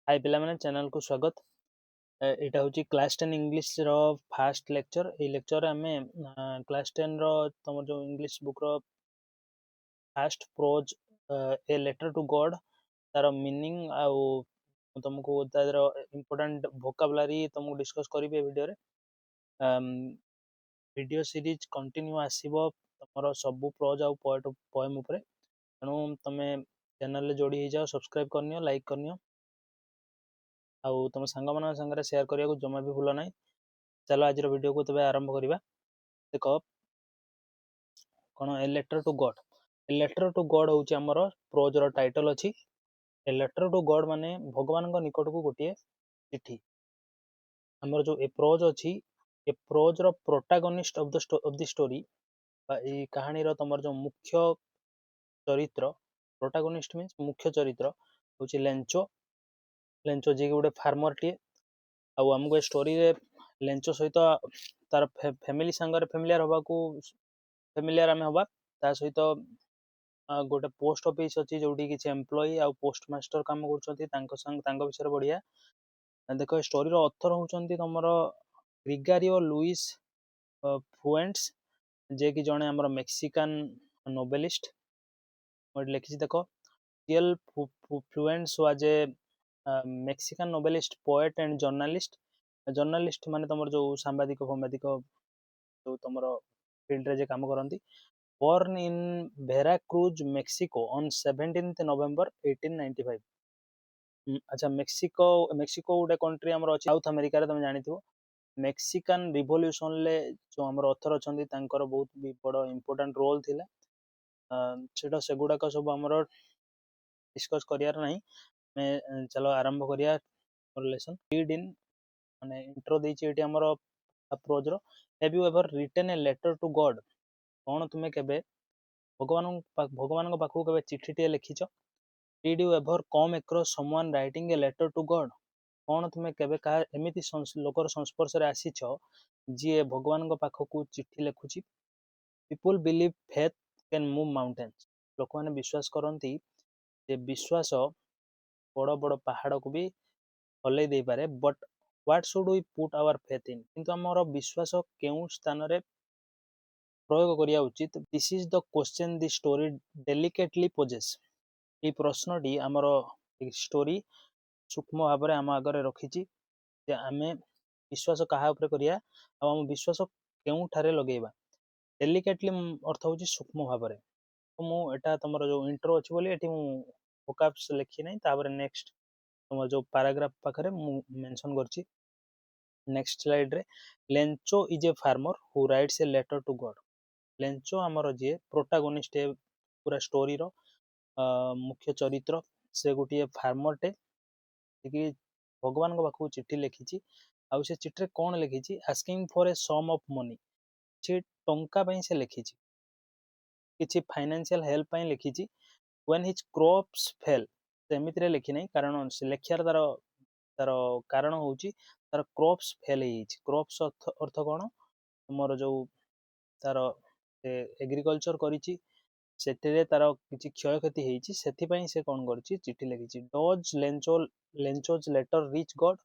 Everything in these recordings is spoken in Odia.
हाय पिला माने चैनल को स्वागत। एटा होची क्लास 10 इंग्लिश रो फर्स्ट लेक्चर। ए लेक्चर रे हमें क्लास 10 रो तमर जो इंग्लिश बुक रो first prose a letter to God तार मीनिंग आउ तुमको तार इंपोर्टेंट वोकाबुलरी तुमको डिस्कस करिवे वीडियो रे। वीडियो सीरीज कंटिन्यू आसीबो तमरो सब प्रोज आउ पोएम ऊपर। तणु तमे चैनल रे जोड़ी हो जाओ, सब्सक्राइब करनियो, लाइक करनियो आउ तुम सांग मान संगे शेयर करने को जमा भी भूल ना। चलो आज वीडियो को तबे आरंभ करवा। देख कौन a letter to God. A letter to God हूँ आमर प्रोज रो टाइटल अच्छी। ए लेटर टू गॉड माने भगवान निकट को गोटे चिठी। आमर जो ए प्रोज अच्छी ए प्रोज रो प्रोटागनिस्ट ऑफ द स्टोरी कहानी रो तमर जो मुख्य चरित्र। प्रोटागनिस्ट मीन्स मुख्य चरित्र हूँ लेंचो। लेंचो जी गोटे फार्मर टीए आमको स्टोरी रे लेंचो सहित तार फैमिली सांगरे फैमिलियर हवा को फैमिलियर आम हवा ता सहित गोटे पोस्ट ऑफिस अच्छी जोटी किसी एम्प्लॉई आ पोस्ट मास्टर काम कर विषय बढ़िया। देख स्टोरी रो ऑथर होउचंती तमरो ग्रिगारियो लुइस फुएंट्स जे कि जने हमर मेक्सिकन नोवेलिस्ट लिखी। देख real Fuentes was a Mexican novelist, poet and journalist. Journalist माने तमर जो सांबादिक जो तमर फील्ड रे जे काम करंती। born in Veracruz, Mexico on 17th November 1895। अच्छा मेक्सिको गोटे कंट्री हमर अछि साउथ अमेरिका रे, तुम जानिथिबो। मेक्सिकन रिवोल्यूशन ले जो हमर ऑथर अछंती तांकर बहुत भी बड़ इंपोर्टेंट रोल थिला। सेटा सेगुडा का सब हमर डिस्कस करियार नहीं। मैं चलो आरंभ करिया लेसन। रीड इन माने इंट्रो देछि एटी हमर अप्रोच रो। Have you ever written a letter to God. कौन तुम्हें केबे भगवान पाखु केबे चिठी टे लिखिछ। Did you ever come across someone writing a letter to God. कौन तुम्हें केबे का एमिति लोकर संस्पर्श रे आसीछ जी भगवान पाखु चिठी लिखुची। People believe faith can move mountains. लोक मैंने विश्वास करती जे विश्वास बड़ बड़ पहाड़ को भी हल्ले दे पारे। But what should we put our faith in. किंतु हमर विश्वास केउ स्थान रे प्रयोग करिया उचित। This is the question the story delicately poses. ये प्रश्नटी आमर स्टोरी सूक्ष्म भाव में आम आगे रखी आमे विश्वास क्या करिया आम विश्वास केउठारे लगेबा। डेलिकेटली अर्थ हूँ सूक्ष्म भाव में। तो मुझा तुम जो इंट्रो अच्छी बोली ये फोकास लिखी ना। तापर नेक्स्ट तुम जो पैराग्राफ पाखे मेंशन कर। नेक्स्ट स्लाइड रे Lencho is a farmer who writes a letter to God. Lencho आमर जी प्रोटागोनिस्ट पूरा स्टोरी रो मुख्य चरित्र। से गोटे फार्मर टे कि भगवान पाखु चिठी लिखी। आउ से चिठी कौन लिखी asking for a sum of money. से टंका से लिखी किसी फाइनेंशियल हेल्प पाई लिखी। व्हेन हिज क्रॉप्स फेल सेमित रे लिखी नहीं कारण से लेखार तार तार कारण हूँ तार क्रॉप्स फेल हो। क्रॉप्स अर्थ कौन तुमर जो तार एग्रीकल्चर करी तार किसी क्षय क्षति होती से कौन कर चिठी लिखी। Does Lencho's letter reach God.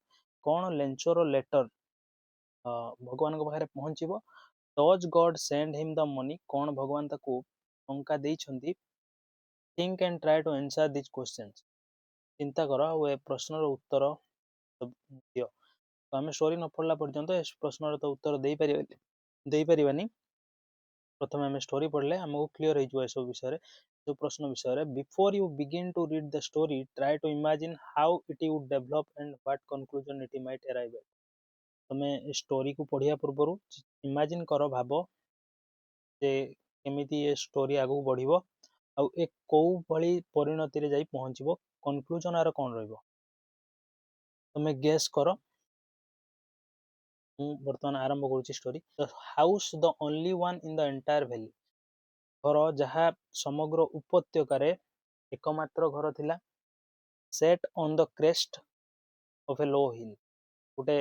कौन लेंचोर लेटर भगवान पाखे पहुँचब। Does God send him the money. कौन भगवान ताकू टंका देइछंती। Think and try to answer this questions. चिंता कर ए प्रश्नर उत्तर दियो। तो आम स्टोरी न पढ़ला पर्यंत इस प्रश्नर तो उत्तर दे पारिबानी। प्रथम आम स्टोरी पढ़ले आमको क्लीयर हो सब विषय जो प्रश्न विषय। Before you begin to read the story try to imagine how it would develop and what conclusion it might arrive at. तुम्हें स्टोरी को पढ़िया पूर्व इमेजिन कर भाव जे केमिति ये स्टोरी आगू बढ़िबो आउ ए कौ भली परिणति रे जाई पहुँचबो। कंक्लूजन आर कौन रहिबो तुम्हें गेस कर। बर्तमान आरंभ करुच्ची story. The house the only one in the entire valley. घर जहाँ समग्र उपत्यकार एकमात्र घर थिला। Set on the crest of a low hill. गोटे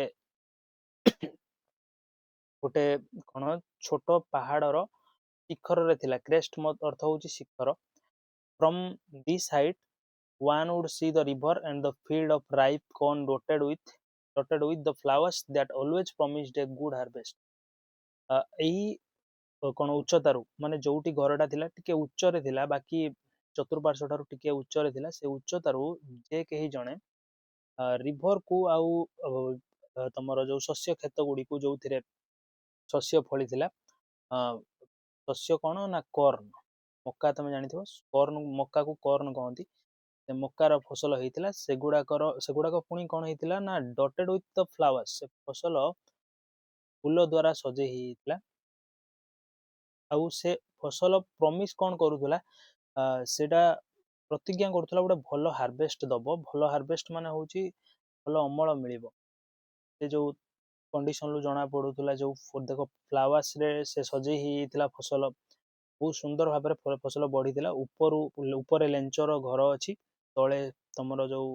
गोटे कौन छोट पहाड़र शिखर रे थिला। क्रेस्ट अर्थ हूँ शिखर। From this height one would see the river and the field of ripe corn dotted with the flowers that always promised a good harvest. ଏହି କ'ଣ ଉଚ୍ଚତାରୁ ମାନେ ଯୋଉଠି ଘରଟା ଥିଲା ଟିକେ ଉଚ୍ଚରେ ଥିଲା, ବାକି ଚତୁଃପାର୍ଶ୍ୱ ଠାରୁ ଟିକେ ଉଚ୍ଚରେ ଥିଲା, ସେ ଉଚ୍ଚତାରୁ ଯେ କେହି ଜଣେ ରିଭରକୁ ଆଉ ତମର ଯୋଉ ଶସ୍ୟ କ୍ଷେତ ଗୁଡ଼ିକୁ ଯୋଉଥିରେ ଶସ୍ୟ ଫଳିଥିଲା, ଶସ୍ୟ କ'ଣ ନା କର୍ନ, ମକା ତମେ ଜାଣିଥିବ, ମକାକୁ କର୍ନ କହନ୍ତି, ସେ ମକାର ଫସଲ ହେଇଥିଲା, ସେଗୁଡାକ ପୁଣି କ'ଣ ହେଇଥିଲା ନା ଡଟେଡ୍ ୱିଥ୍ ଦ ଫ୍ଲାୱାର୍ସ, ସେ ଫସଲ ଫୁଲ ଦ୍ୱାରା ସଜେଇ ହେଇଥିଲା। ଆଉ ସେ ଫସଲ ପ୍ରମିସ୍ କ'ଣ କରୁଥିଲା, ସେଇଟା ପ୍ରତିଜ୍ଞା କରୁଥିଲା ଗୋଟେ ଭଲ ହାରଭେଷ୍ଟ ଦବ। ଭଲ ହାରଭେଷ୍ଟ ମାନେ ହଉଛି ଭଲ ଅମଳ ମିଳିବ। ସେ ଯୋଉ କଣ୍ଡିସନରୁ ଜଣା ପଡୁଥିଲା, ଯୋଉ ଦେଖ ଫ୍ଲାୱାର୍ସରେ ସେ ସଜେଇ ହେଇଯାଇଥିଲା ଫସଲ, ବହୁତ ସୁନ୍ଦର ଭାବରେ ଫସଲ ବଢିଥିଲା। ଉପରେ ଲେଞ୍ଚର ଘର ଅଛି, ତଳେ ତମର ଯୋଉ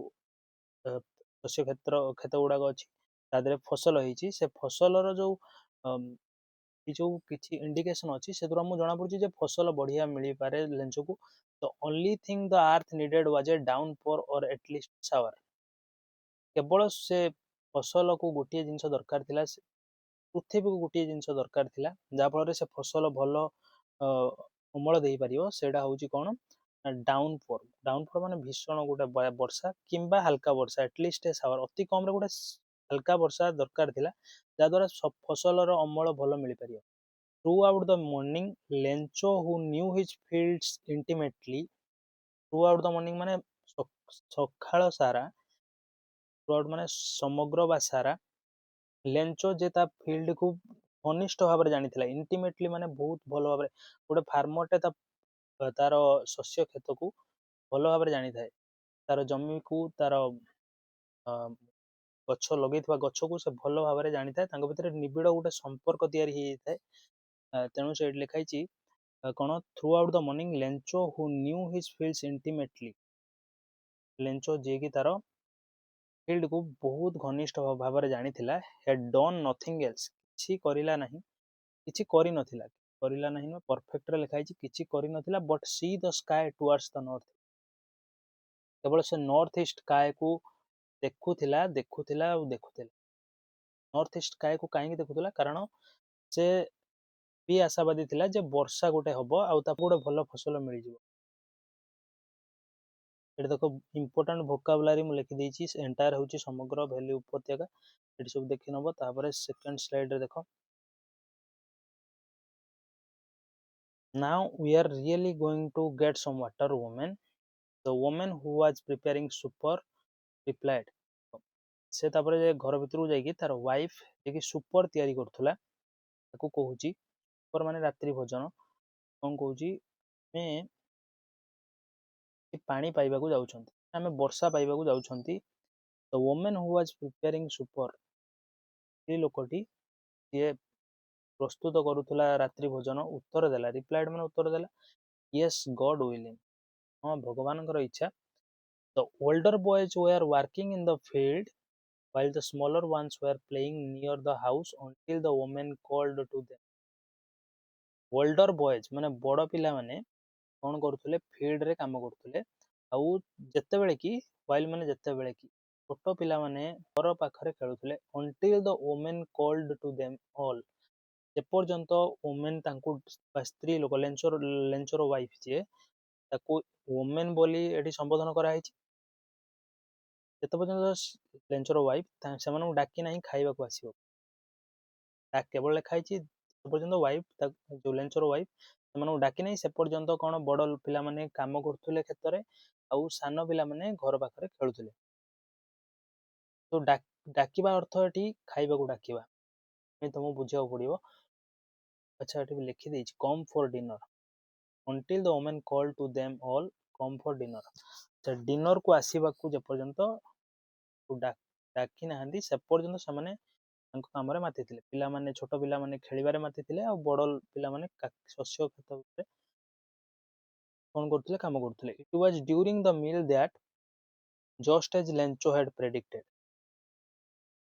ଶସ୍ୟ କ୍ଷେତ ଗୁଡାକ ଅଛି, ତା ଦେହରେ ଫସଲ ହେଇଛି। ସେ ଫସଲର ଯୋଉ କିଛି ଇଣ୍ଡିକେସନ ଅଛି, ସେଥିରୁ ଆମକୁ ଜଣା ପଡୁଛି ଯେ ଫସଲ ବଢିଆ ମିଳିପାରେ ଲେଞ୍ଚକୁ। The only thing the earth needed was a downpour or at least shower. କେବଳ ସେ ଫସଲକୁ ଗୋଟିଏ ଜିନିଷ ଦରକାର ଥିଲା, ପୃଥିବୀକୁ ଗୋଟିଏ ଜିନିଷ ଦରକାର ଥିଲା, ଯାହାଫଳରେ ସେ ଫସଲ ଭଲ ଅମଳ ଦେଇପାରିବ। ସେଇଟା ହଉଛି କ'ଣ, ଡାଉନପୋର ମାନେ ଭୀଷଣ ଗୋଟେ ବର୍ଷା କିମ୍ବା ହାଲକା ବର୍ଷା, ଆଟଲିଷ୍ଟ ଏ ସାୱାର, ଅତି କମରେ ଗୋଟେ ହାଲକା ବର୍ଷା ଦରକାର ଥିଲା, ଯାହାଦ୍ୱାରା ଫସଲର ଅମଳ ଭଲ ମିଳିପାରିବ। Throughout the morning, Lencho, who knew his fields intimately, throughout the morning ମାନେ ସକାଳ ସାରା, throughout ମାନେ ସମଗ୍ର ବା ସାରା, ଲେଞ୍ଚୋ ଯେ ତା ଫିଲ୍ଡକୁ ଘନିଷ୍ଠ ଭାବରେ ଜାଣିଥିଲା, ଇଣ୍ଟିମେଟଲି ମାନେ ବହୁତ ଭଲ ଭାବରେ, ଗୋଟେ ଫାର୍ମରଟେ ତାର ଶସ୍ୟ କ୍ଷେତକୁ ଭଲ ଭାବରେ ଜାଣିଥାଏ, ତାର ଜମିକୁ, ତାର ଗଛ ଲଗେଇଥିବା ଗଛକୁ ସେ ଭଲ ଭାବରେ ଜାଣିଥାଏ, ତାଙ୍କ ଭିତରେ ନିବିଡ଼ ଗୋଟେ ସମ୍ପର୍କ ତିଆରି ହେଇଯାଇଥାଏ। ତେଣୁ ସେଇଠି ଲେଖା ହେଇଛି କ'ଣ, throughout the morning Lencho who knew his fields intimately, Lencho ଯିଏକି ତାର ଫିଲ୍ଡକୁ ବହୁତ ଘନିଷ୍ଠ ଭାବରେ ଜାଣିଥିଲା, had done nothing else, କିଛି କରିଲା ନାହିଁ, କିଛି କରିନଥିଲା, କରିଲା ନାହିଁ ପରଫେକ୍ଟରେ ଲେଖା ହେଇଛି, କିଛି କରିନଥିଲା, but see the sky towards the north, କେବଳ ସେ ନର୍ଥ ଇଷ୍ଟ ସ୍କାଏକୁ ଦେଖୁଥିଲା ଆଉ ଦେଖୁଥିଲା। ନର୍ଥ ଇଷ୍ଟ ସ୍କାଏକୁ କାହିଁକି ଦେଖୁଥିଲା, କାରଣ ସେ ବି ଆଶାବାଦୀ ଥିଲା ଯେ ବର୍ଷା ଗୋଟେ ହବ ଆଉ ତାକୁ ଗୋଟେ ଭଲ ଫସଲ ମିଳିଯିବ। ଏଠି ଦେଖ ଇମ୍ପୋର୍ଟାଣ୍ଟ ଭୋକାବୁଲାରି ମୁଁ ଲେଖିଦେଇଛି, ଏଣ୍ଟାୟାର ହେଉଛି ସମଗ୍ର ଭ୍ୟାଲି ଉପତ୍ୟକା, ଏଠି ସବୁ ଦେଖି ନେବ। ତାପରେ ସେକେଣ୍ଡ ସ୍ଲାଇଡରେ ଦେଖ, now we are really going to get some water, woman. The woman who was preparing super replied. ସେ ତାପରେ ଘର ଭିତରକୁ ଯାଇକି ତାର ୱାଇଫ ଯିଏକି ସୁପର ତିଆରି କରୁଥିଲା, ତାକୁ କହୁଛି, ସୁପର ମାନେ ରାତ୍ରି ଭୋଜନ, କ'ଣ କହୁଛି, ଆମେ ପାଣି ପାଇବାକୁ ଯାଉଛନ୍ତି, ଆମେ ବର୍ଷା ପାଇବାକୁ ଯାଉଛନ୍ତି। The woman who was preparing super, ସ୍ତ୍ରୀ ଲୋକଟି ଯିଏ ପ୍ରସ୍ତୁତ କରୁଥିଲା ରାତ୍ରି ଭୋଜନ, ଉତ୍ତର ଦେଲା, ରିପ୍ଲାଏଡ୍ ମାନେ ଉତ୍ତର ଦେଲା, yes God willing, ହଁ ଭଗବାନଙ୍କର ଇଚ୍ଛା। The older boys were working in the field while the smaller ones were playing near the house until the woman called to them. Older boys ମାନେ ବଡ଼ ପିଲାମାନେ କ'ଣ କରୁଥିଲେ, ଫିଲ୍ଡରେ କାମ କରୁଥିଲେ, ଆଉ ଯେତେବେଳେ କି while ମାନେ ଯେତେବେଳେ କି ଛୋଟ ପିଲାମାନେ ଘର ପାଖରେ ଖେଳୁଥିଲେ, until the woman called to them all, ଯେପର୍ଯ୍ୟନ୍ତ woman ତାଙ୍କୁ, ସ୍ତ୍ରୀ ଲୋକ, ଲେଞ୍ଚର ୱାଇଫ ଯିଏ, ତାକୁ woman ବୋଲି ଏଠି ସମ୍ବୋଧନ କରାହେଇଛି। ଯେତେ ପର୍ଯ୍ୟନ୍ତ ଲେଞ୍ଚର ୱାଇଫ ସେମାନଙ୍କୁ ଡାକି ନାହିଁ ଖାଇବାକୁ ଆସିବ, କେବଳ ଲେଖା ହେଇଛି ସେ ପର୍ଯ୍ୟନ୍ତ ୱାଇଫ, ଯୋଉ ଲେଞ୍ଚର ୱାଇଫ ସେମାନଙ୍କୁ ଡାକି ନାହିଁ, ସେ ପର୍ଯ୍ୟନ୍ତ କ'ଣ ବଡ଼ ପିଲାମାନେ କାମ କରୁଥିଲେ କ୍ଷେତରେ, ଆଉ ସାନ ପିଲାମାନେ ଘର ପାଖରେ ଖେଳୁଥିଲେ। ତ ଡାକିବା ଅର୍ଥ ଏଠି ଖାଇବାକୁ ଡାକିବା, ତମକୁ ବୁଝିବାକୁ ପଡିବ। ଆଚ୍ଛା, ଏଠି ବି ଲେଖିଦେଇଛି come for dinner, until the woman called to them all come for dinner, ଡିନରକୁ ଆସିବାକୁ ଯେପର୍ଯ୍ୟନ୍ତ ଡାକି ନାହାନ୍ତି, ସେ ପର୍ଯ୍ୟନ୍ତ ସେମାନେ ତାଙ୍କ କାମରେ ମାତିଥିଲେ। ପିଲାମାନେ, ଛୋଟ ପିଲାମାନେ ଖେଳିବାରେ ମାତିଥିଲେ, ଆଉ ବଡ଼ ପିଲାମାନେ ଶସ୍ୟ କ୍ଷେତ ଭିତରେ କ'ଣ କରୁଥିଲେ, କାମ କରୁଥିଲେ। It was during the meal that, just as Lencho had predicted,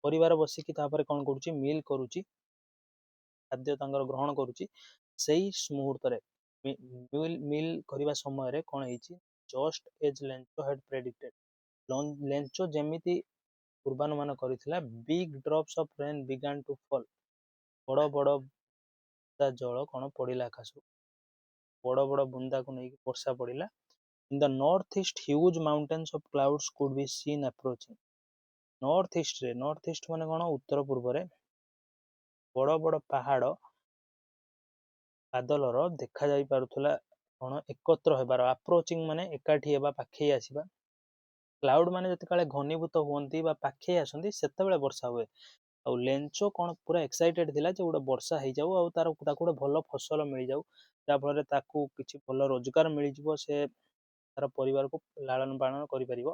ପରିବାର ବସିକି ତାପରେ କ'ଣ କରୁଛି, ମିଲ୍ କରୁଛି, ଖାଦ୍ୟ ତାଙ୍କର ଗ୍ରହଣ କରୁଛି। ସେଇ ମୁହୂର୍ତ୍ତରେ, ମିଲ୍ କରିବା ସମୟରେ କ'ଣ ହେଇଛି, just as Lencho had predicted. Lencho ଯେମିତି ପୂର୍ବାନୁମାନ କରିଥିଲା, big drops of rain began to fall. ବଡ଼ ବଡ଼ ବୁନ୍ଦା ଜଳ କ'ଣ ପଡ଼ିଲା ଆକାଶରୁ, ବଡ଼ ବଡ଼ ବୁନ୍ଦାକୁ ନେଇକି ବର୍ଷା ପଡ଼ିଲା. In the northeast, huge mountains of clouds could be seen approaching. North east ମାନେ କ'ଣ, ଉତ୍ତର ପୂର୍ବରେ ବଡ଼ ବଡ଼ ପାହାଡ଼ ବାଦଲର ଦେଖାଯାଇ ପାରୁଥିଲା କ'ଣ ଏକତ୍ର ହେବାର. ଆପ୍ରୋଚିଂ ମାନେ ଏକାଠି ହେବା, ପାଖେଇ ଆସିବା. କ୍ଲାଉଡ୍ ମାନେ ଯେତେବେଳେ ଘନୀଭୂତ ହୁଅନ୍ତି ବା ପାଖେଇ ଆସନ୍ତି ସେତେବେଳେ ବର୍ଷା ହୁଏ. ଆଉ ଲେଞ୍ଚୋ କ'ଣ ପୁରା ଏକ୍ସାଇଟେଡ୍ ଥିଲା ଯେ ଗୋଟେ ବର୍ଷା ହେଇଯାଉ ଆଉ ତାକୁ ଗୋଟେ ଭଲ ଫସଲ ମିଳିଯାଉ, ଯାହାଫଳରେ ତାକୁ କିଛି ଭଲ ରୋଜଗାର ମିଳିଯିବ, ସେ ତାର ପରିବାରକୁ ଲାଳନ ପାଳନ କରିପାରିବ.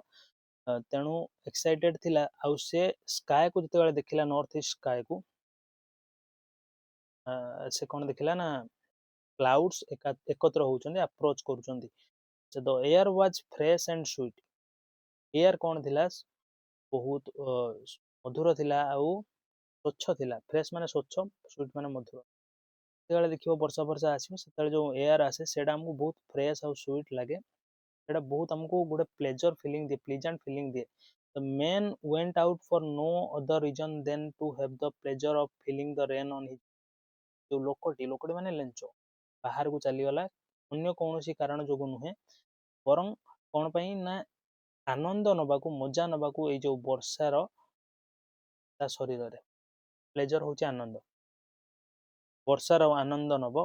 ତେଣୁ ଏକ୍ସାଇଟେଡ୍ ଥିଲା. ଆଉ ସେ ସ୍କାଏକୁ ଯେତେବେଳେ ଦେଖିଲା, ନର୍ଥ ଇଷ୍ଟ ସ୍କାଏକୁ, ସେ କ'ଣ ଦେଖିଲା ନା କ୍ଲାଉଡ୍ସ ଏକତ୍ର ହଉଛନ୍ତି, ଆପ୍ରୋଚ୍ କରୁଛନ୍ତି. The air was fresh and sweet. Air କ'ଣ ଥିଲା, ବହୁତ ମଧୁର ଥିଲା ଆଉ ସ୍ୱଚ୍ଛ ଥିଲା. ଫ୍ରେଶ୍ ମାନେ ସ୍ୱଚ୍ଛ, ସୁଇଟ୍ ମାନେ ମଧୁର. ଯେତେବେଳେ ଦେଖିବ ବର୍ଷା ଆସିବ, ସେତେବେଳେ ଯେଉଁ ଏୟାର ଆସେ ସେଇଟା ଆମକୁ ବହୁତ ଫ୍ରେଶ୍ ଆଉ ସୁଇଟ୍ ଲାଗେ. ସେଇଟା ବହୁତ ଆମକୁ ଗୋଟେ ପ୍ଲେଜର ଫିଲିଂ ଦିଏ, ପ୍ଲିଜେଣ୍ଟ ଫିଲିଂ ଦିଏ. The men went out for no other reason than to have the pleasure of feeling the rain on his. ଯେଉଁ ଲୋକଟି ମାନେ ଲେଞ୍ଚୋ ବାହାରକୁ ଚାଲିଗଲା ଅନ୍ୟ କୌଣସି କାରଣ ଯୋଗୁଁ ନୁହେଁ, ବରଂ କ'ଣ ପାଇଁ ନା ଆନନ୍ଦ ନେବାକୁ, ମଜା ନେବାକୁ ଏଇ ଯେଉଁ ବର୍ଷାର ତା ଶରୀରରେ. ପ୍ଲେଜର ହେଉଛି ଆନନ୍ଦ, ବର୍ଷାର ଆନନ୍ଦ ନେବ.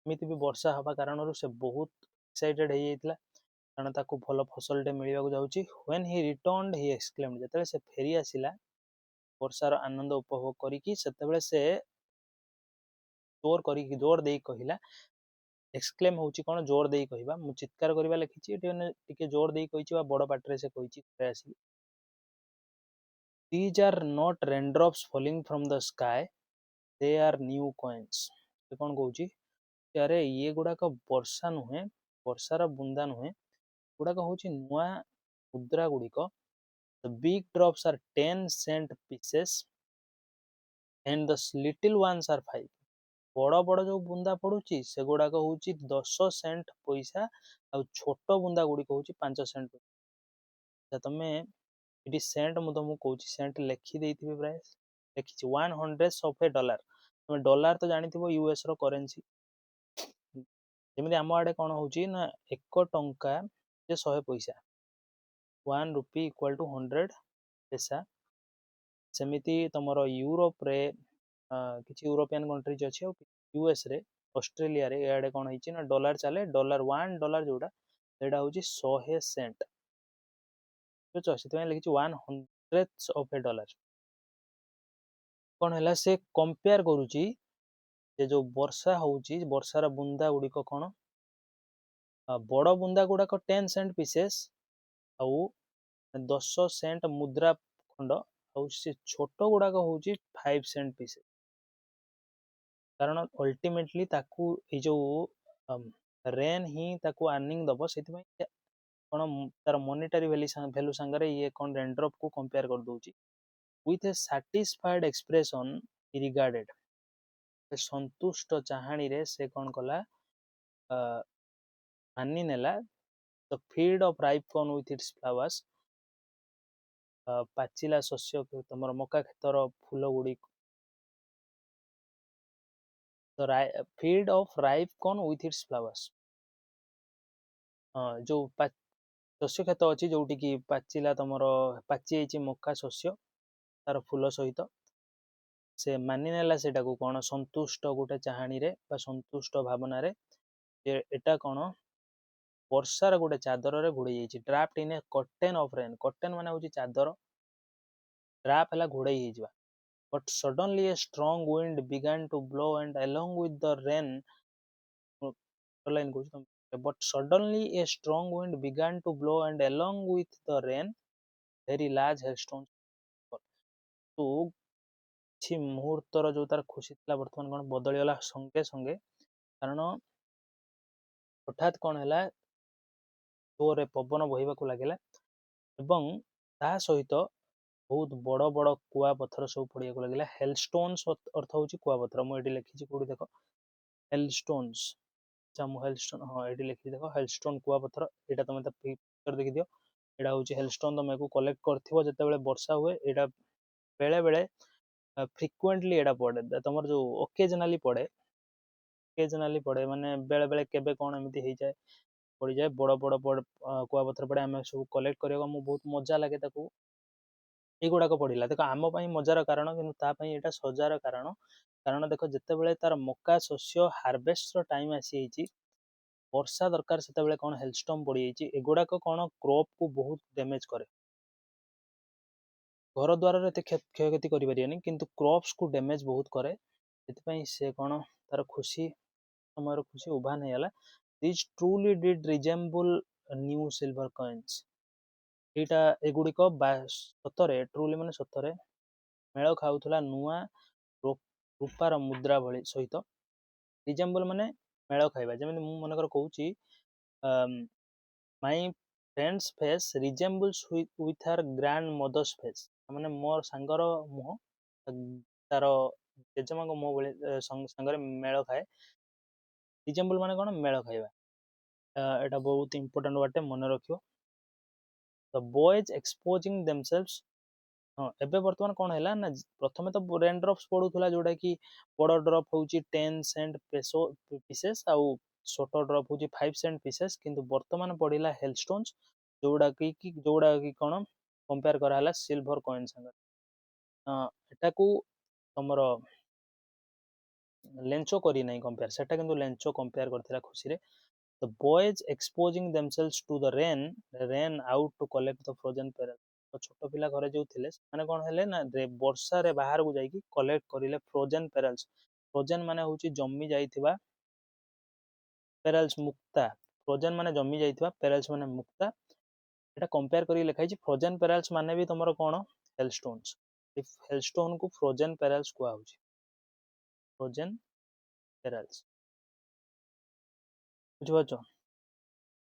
ଏମିତି ବି ବର୍ଷା ହେବା କାରଣରୁ ସେ ବହୁତ ଏକ୍ସାଇଟେଡ୍ ହେଇଯାଇଥିଲା, କାରଣ ତାକୁ ଭଲ ଫସଲଟେ ମିଳିବାକୁ ଯାଉଛି. When he returned, he exclaimed. ଯେତେବେଳେ ସେ ଫେରି ଆସିଲା ବର୍ଷାର ଆନନ୍ଦ ଉପଭୋଗ କରିକି, ସେତେବେଳେ ସେ ଜୋର ଦେଇ କହିଲା. ଏକ୍ସକ୍ଲେମ୍ ହେଉଛି କ'ଣ, ଜୋର ଦେଇ କହିବା. ମୁଁ ଚିତ୍କାର କରିବା ଲେଖିଛି, ଏଠି ମାନେ ଟିକେ ଜୋର ଦେଇ କହିଛି ବା ବଡ଼ ପାଟିରେ ସେ କହିଛି ଆସିକି. These are not raindrops falling from the sky, they are new coins. ସେ କ'ଣ କହୁଛି, ଆରେ ଇଏ ଗୁଡ଼ାକ ବର୍ଷା ନୁହେଁ, ବର୍ଷାର ବୁନ୍ଦା ନୁହେଁ, ଗୁଡ଼ାକ ହେଉଛି ନୂଆ ମୁଦ୍ରା ଗୁଡ଼ିକ. The big drops are 10 cent pieces and the little ones are 5. ବଡ଼ ବଡ଼ ଯେଉଁ ବୁନ୍ଦା ପଡ଼ୁଛି ସେଗୁଡ଼ାକ ହେଉଛି 10 ସେଣ୍ଟ ପଇସା, ଆଉ ଛୋଟ ବୁନ୍ଦା ଗୁଡ଼ିକ ହେଉଛି 5 ସେଣ୍ଟ ପଇସା. ତମେ ଏଠି ସେଣ୍ଟ, ମୁଁ ତମକୁ କହୁଛି ସେଣ୍ଟ ଲେଖି ଦେଇଥିବି, ପ୍ରାୟ ଲେଖିଛି 100 of a dollar. ତମେ ଡଲାର ତ ଜାଣିଥିବ, ୟୁଏସ୍ ର କରେନ୍ସି. ଯେମିତି ଆମ ଆଡ଼େ କ'ଣ ହେଉଛି ନା 1 ଟଙ୍କା ଯେ 100 ପଇସା, 1 rupee equal to 100 ପଇସା. ସେମିତି ତମର ୟୁରୋପରେ କିଛି ୟୁରୋପିଆନ୍ କଣ୍ଟ୍ରିଜ ଅଛି, ଆଉ ୟୁଏସ୍ରେ, ଅଷ୍ଟ୍ରେଲିଆରେ ଇଆଡ଼େ କ'ଣ ହେଇଛି ନା ଡଲାର ଚାଲେ. $1 ଯେଉଁଟା ସେଇଟା ହେଉଛି 100 ସେଣ୍ଟ. ସେଥିପାଇଁ ଲେଖିଛି 100 of a dollar. କ'ଣ ହେଲା, ସେ କମ୍ପେୟାର କରୁଛି ଯେ ଯେଉଁ ବର୍ଷା ହେଉଛି, ବର୍ଷାର ବୁନ୍ଦା ଗୁଡ଼ିକ କ'ଣ, ବଡ଼ ବୁନ୍ଦା ଗୁଡ଼ାକ 10 ସେଣ୍ଟ ପିସେସ୍ ଆଉ 10 ସେଣ୍ଟ ମୁଦ୍ରା ଖଣ୍ଡ, ଆଉ ସେ ଛୋଟ ଗୁଡ଼ାକ ହେଉଛି 5 ସେଣ୍ଟ ପିସେସ୍. କାରଣ ଅଲ୍ଟିମେଟଲି ତାକୁ ଏଇ ଯେଉଁ ରେନ୍ ହିଁ ତାକୁ ଆର୍ନିଂ ଦେବ, ସେଥିପାଇଁ କ'ଣ ତାର ମନିଟାରୀ ଭ୍ୟାଲୁ ସାଙ୍ଗରେ ଇଏ କ'ଣ ରେନ୍ଡ୍ରପ୍କୁ କମ୍ପେୟାର କରିଦେଉଛି. With a satisfied expression he regarded. ସନ୍ତୁଷ୍ଟ ଚାହାଣୀରେ ସେ କ'ଣ କଲା, ମାନି ନେଲା. The field of ripe corn with its flowers. ପାଚିଲା ଶସ୍ୟ, ତମର ମକା କ୍ଷେତର ଫୁଲ ଗୁଡ଼ିକ. The field of ripe corn with its flowers. ଯେଉଁ ଶସ୍ୟ କ୍ଷେତ ଅଛି ଯେଉଁଠିକି ପାଚିଲା, ତମର ପାଚି ଯାଇଛି ମକା ଶସ୍ୟ ତାର ଫୁଲ ସହିତ, ସେ ମାନି ନେଲା ସେଟାକୁ କ'ଣ, ସନ୍ତୁଷ୍ଟ ଗୋଟେ ଚାହାଣୀରେ ବା ସନ୍ତୁଷ୍ଟ ଭାବନାରେ, ଯେ ଏଟା କ'ଣ ବର୍ଷାର ଗୋଟେ ଚାଦରରେ ଘୋଡ଼େଇ ଯାଇଛି. Draft in a curtain of rain. Curtain ମାନେ ହେଉଛି ଚାଦର, ଡ୍ରାଫ୍ ହେଲା ଘୋଡ଼େଇ ହେଇଯିବା. But suddenly a strong wind began to blow and along with the rain. But suddenly a strong wind began to blow and along with the rain very large hailstones. ତ କିଛି ମୁହୂର୍ତ୍ତର ଯେଉଁ ତାର ଖୁସି ଥିଲା ବର୍ତ୍ତମାନ କ'ଣ ବଦଳିଗଲା ସଙ୍ଗେ ସଙ୍ଗେ, କାରଣ ହଠାତ୍ କ'ଣ ହେଲା, ଜୋରରେ ପବନ ବହିବାକୁ ଲାଗିଲା ଏବଂ ତା ସହିତ ବହୁତ ବଡ଼ ବଡ଼ କୁଆପଥର ସବୁ ପଡ଼ିବାକୁ ଲାଗିଲା. ହେଲଷ୍ଟୋନ୍ସ ଅର୍ଥ ହେଉଛି କୁଆପଥର. ମୁଁ ଏଠି ଲେଖିଛି, କୋଉଠି ଦେଖ, ହେଲଷ୍ଟୋନ୍ସ ମୁଁ ହେଲଷ୍ଟୋନ୍, ହଁ ଏଠି ଲେଖିକି ଦେଖ ହେଲଷ୍ଟୋନ୍ କୁଆପଥର, ଏଇଟା ତମେ ତା ପିକ୍ଚର ଦେଖିଦିଅ। ଏଇଟା ହଉଛି ହେଲଷ୍ଟୋନ୍, ତମେ ୟାକୁ କଲେକ୍ଟ କରିଥିବ ଯେତେବେଳେ ବର୍ଷା ହୁଏ। ଏଇଟା ବେଳେ ବେଳେ ଫ୍ରିକ୍ୱେଣ୍ଟଲି ଏଇଟା ପଡେ, ତମର ଯୋଉ ଓକେଜନାଲି ପଡେ ମାନେ ବେଳେ ବେଳେ କେବେ କଣ ଏମିତି ହେଇଯାଏ, ପଡିଯାଏ। ବଡ ବଡ କୁଆପଥର ପଡେ, ଆମେ ସବୁ କଲେକ୍ଟ କରିବାକୁ ଆମକୁ ବହୁତ ମଜା ଲାଗେ ତାକୁ। ଏଇଗୁଡାକ ପଡିଲା ଦେଖ ଆମ ପାଇଁ ମଜାର କାରଣ, କିନ୍ତୁ ତା ପାଇଁ ଏଇଟା ସଜାର କାରଣ। କାରଣ ଦେଖ ଯେତେବେଳେ ତାର ମକା ଶସ୍ୟ ହାର୍ଭେଷ୍ଟର ଟାଇମ ଆସିଯାଇଛି, ବର୍ଷା ଦରକାର, ସେତେବେଳେ କଣ ହେଲଷ୍ଟର୍ମ ପଡିଯାଇଛି। ଏଗୁଡାକ କଣ କ୍ରପକୁ ବହୁତ ଡ୍ୟାମେଜ କରେ। ଘର ଦ୍ୱାରରେ ଏତେ କ୍ଷୟକ୍ଷତି କରିପାରିବନି, କିନ୍ତୁ କ୍ରପ୍ସକୁ ଡ୍ୟାମେଜ ବହୁତ କରେ। ସେଥିପାଇଁ ସେ କଣ ତାର ଖୁସି ସମୟର ଖୁସି ଉଭାନ ହେଇଗଲା। These truly did resemble new silver coins. ଏଇଟା ଏଗୁଡିକ ସତରେ, ଟ୍ରୁଲି ମାନେ ସତରେ, ମେଳ ଖାଉଥିଲା ନୂଆ ରୂପାର ମୁଦ୍ରା ଭଳି ସହିତ। ରିଜେମ୍ବଲ ମାନେ ମେଳ ଖାଇବା। ଯେମିତି ମୁଁ ମନେକର କହୁଛି my friend's face resembles with her grandmother's face, ମାନେ ମୋ ସାଙ୍ଗର ମୁହଁ ତାର ଜେଜେମାଙ୍କ ମୁହଁ ଭଳି ସାଙ୍ଗରେ ମେଳ ଖାଏ। ରିଜେମ୍ବଲ ମାନେ କଣ, ମେଳ ଖାଇବା। ଏଟା ବହୁତ ଇମ୍ପୋର୍ଟାଣ୍ଟ ୱାର୍ଡଟେ, ମନେ ରଖିବ। The boys exposing themselves, ହଁ ଏବେ ବର୍ତ୍ତମାନ କଣ ହେଲା ନା, ପ୍ରଥମେ ତ ରେନ୍ ଡ୍ରପ୍ସ ପଡୁଥିଲା, ଯୋଉଟା କି ବଡ ଡ୍ରପ୍ ହଉଛି 10 ସେଣ୍ଟ ପିସେସ୍ ଆଉ ଛୋଟ ଡ୍ରପ୍ ହଉଛି 5 ସେଣ୍ଟ ପିସେସ୍। କିନ୍ତୁ ବର୍ତ୍ତମାନ ପଡିଲା ହେଲଷ୍ଟୋନ୍ସ, ଯୋଉଟା କି କଣ କମ୍ପେୟାର କରାହେଲା ସିଲଭର କଏନ୍ ସାଙ୍ଗରେ। ଏଟାକୁ ତମର ଲେଞ୍ଚୋ କରି ନାହିଁ କମ୍ପେୟାର, ସେଟା କିନ୍ତୁ ଲେଞ୍ଚୋ କମ୍ପେୟାର କରିଥିଲା ଖୁସିରେ। The boys exposing themselves to the rain ran out to collect the frozen perils. ଛୋଟ ପିଲା ଘରେ ଯୋଉ ଥିଲେ, ସେମାନେ କଣ ହେଲେ ନା ବର୍ଷାରେ ବାହାରକୁ ଯାଇକି କଲେକ୍ଟ କରିଲେ ଫ୍ରୋଜେନ୍ ପେରଲ୍ସ। ଫ୍ରୋଜେନ୍ ମାନେ ହଉଛି ଜମି ଯାଇଥିବା, ପେରଲ୍ସ ମୁକ୍ତା। ଫ୍ରୋଜେନ୍ ମାନେ ଜମି ଯାଇଥିବା, ପେରଲ୍ସ ମାନେ ମୁକ୍ତା। ଏଟା କମ୍ପେୟାର କରିକି ଲେଖା ହେଇଛି। ଫ୍ରୋଜେନ୍ ପେରଲ୍ସ ମାନେ ବି ତମର କଣ, ହେଲଷ୍ଟୋନ୍ସ। ହେଲଷ୍ଟୋନ୍ କୁ ଫ୍ରୋଜେନ୍ ପେରଲ୍ସ କୁହାହଉଛି। ଫ୍ରୋଜେନ୍ ପେରଲ୍ସ, ବୁଝିପାରୁଛ?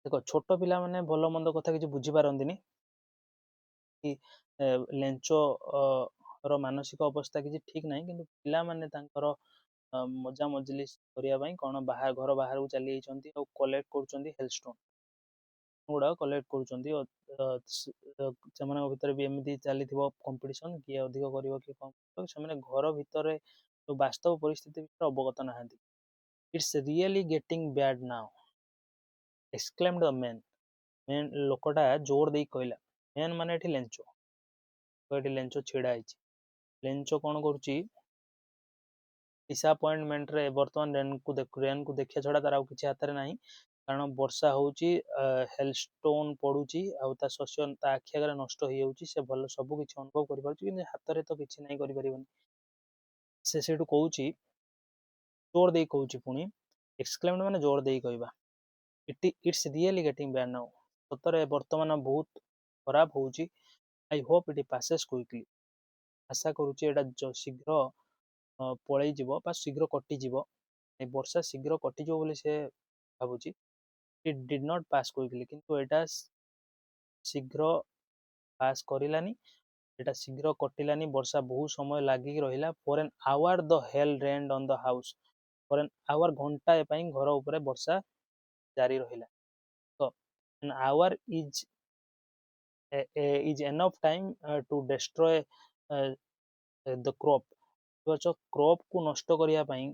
ଦେଖ ଛୋଟ ପିଲାମାନେ ଭଲ ମନ୍ଦ କଥା କିଛି ବୁଝିପାରନ୍ତିନି, କି ଲେଞ୍ଚୋ ର ମାନସିକ ଅବସ୍ଥା କିଛି ଠିକ ନାହିଁ, କିନ୍ତୁ ପିଲାମାନେ ତାଙ୍କର ମଜା ମଜଲିସ୍ କରିବା ପାଇଁ କଣ ଘର ବାହାରକୁ ଚାଲି ଯାଇଛନ୍ତି ଆଉ କଲେକ୍ଟ କରୁଛନ୍ତି ହେଲଷ୍ଟୋନ୍ ଗୁଡାକ କଲେକ୍ଟ କରୁଛନ୍ତି। ସେମାନଙ୍କ ଭିତରେ ବି ଏମିତି ଚାଲିଥିବ କମ୍ପିଟିସନ, କିଏ ଅଧିକ କରିବ କିଏ କମ କରିବ। ସେମାନେ ଘର ଭିତରେ ବାସ୍ତବ ପରିସ୍ଥିତି ଭିତରେ ଅବଗତ ନାହାନ୍ତି। It's really getting bad now, exclaimed the man. ଲୋକଟା ଜୋର ଦେଇ କହିଲା। ମେନ୍ ମାନେ ଏଠି ଲେଞ୍ଚୋ, ଏଠି ଲେଞ୍ଚୋ ଛିଡା ହେଇଛି। ଲେଞ୍ଚୋ କଣ କରୁଛି, ଡିସଆପଏଣ୍ଟମେଣ୍ଟରେ ବର୍ତ୍ତମାନ ରେନ୍କୁ ଦେଖିବା ଛଡା ତାର ଆଉ କିଛି ହାତରେ ନାହିଁ। କାରଣ ବର୍ଷା ହଉଛି, ହେଲଷ୍ଟୋନ୍ ପଡୁଛି, ଆଉ ତା ଶସ୍ୟ ତା ଆଖି ଆଗରେ ନଷ୍ଟ ହେଇଯାଉଛି। ସେ ଭଲ ସବୁ କିଛି ଅନୁଭବ କରିପାରୁଛି, କିନ୍ତୁ ହାତରେ ତ କିଛି ନାହିଁ, କରିପାରିବନି। ସେ ସେଇଠୁ କହୁଛି, ଜୋର ଦେଇ କହୁଛି, ପୁଣି ଏକ୍ସକ୍ଲେମ୍ଡ ମାନେ ଜୋର ଦେଇ କହିବା। It's really getting bad now, ସତରେ ବର୍ତ୍ତମାନ ବହୁତ ଖରାପ ହଉଛି। I hope it passes quickly, ଆଶା କରୁଛି ଏଇଟା ଶୀଘ୍ର ପଳେଇଯିବ ବା ଶୀଘ୍ର କଟିଯିବ। ଏ ବର୍ଷା ଶୀଘ୍ର କଟିଯିବ ବୋଲି ସେ ଭାବୁଛି। ଇଟ୍ ଡିଡ୍ ନଟ୍ ପାସ୍ କୁଇକଲି, କିନ୍ତୁ ଏଇଟା ଶୀଘ୍ର ପାସ୍ କରିଲାନି, ଏଇଟା ଶୀଘ୍ର କଟିଲାନି। ବର୍ଷା ବହୁତ ସମୟ ଲାଗିକି ରହିଲା। For an hour the hail rained on the house, for an hour ଘଣ୍ଟାଏ ପାଇଁ ଘର ଉପରେ ବର୍ଷା ଜାରି ରହିଲା। ତ an hour is enough time to destroy the crop. Crop କୁ ନଷ୍ଟ କରିବା ପାଇଁ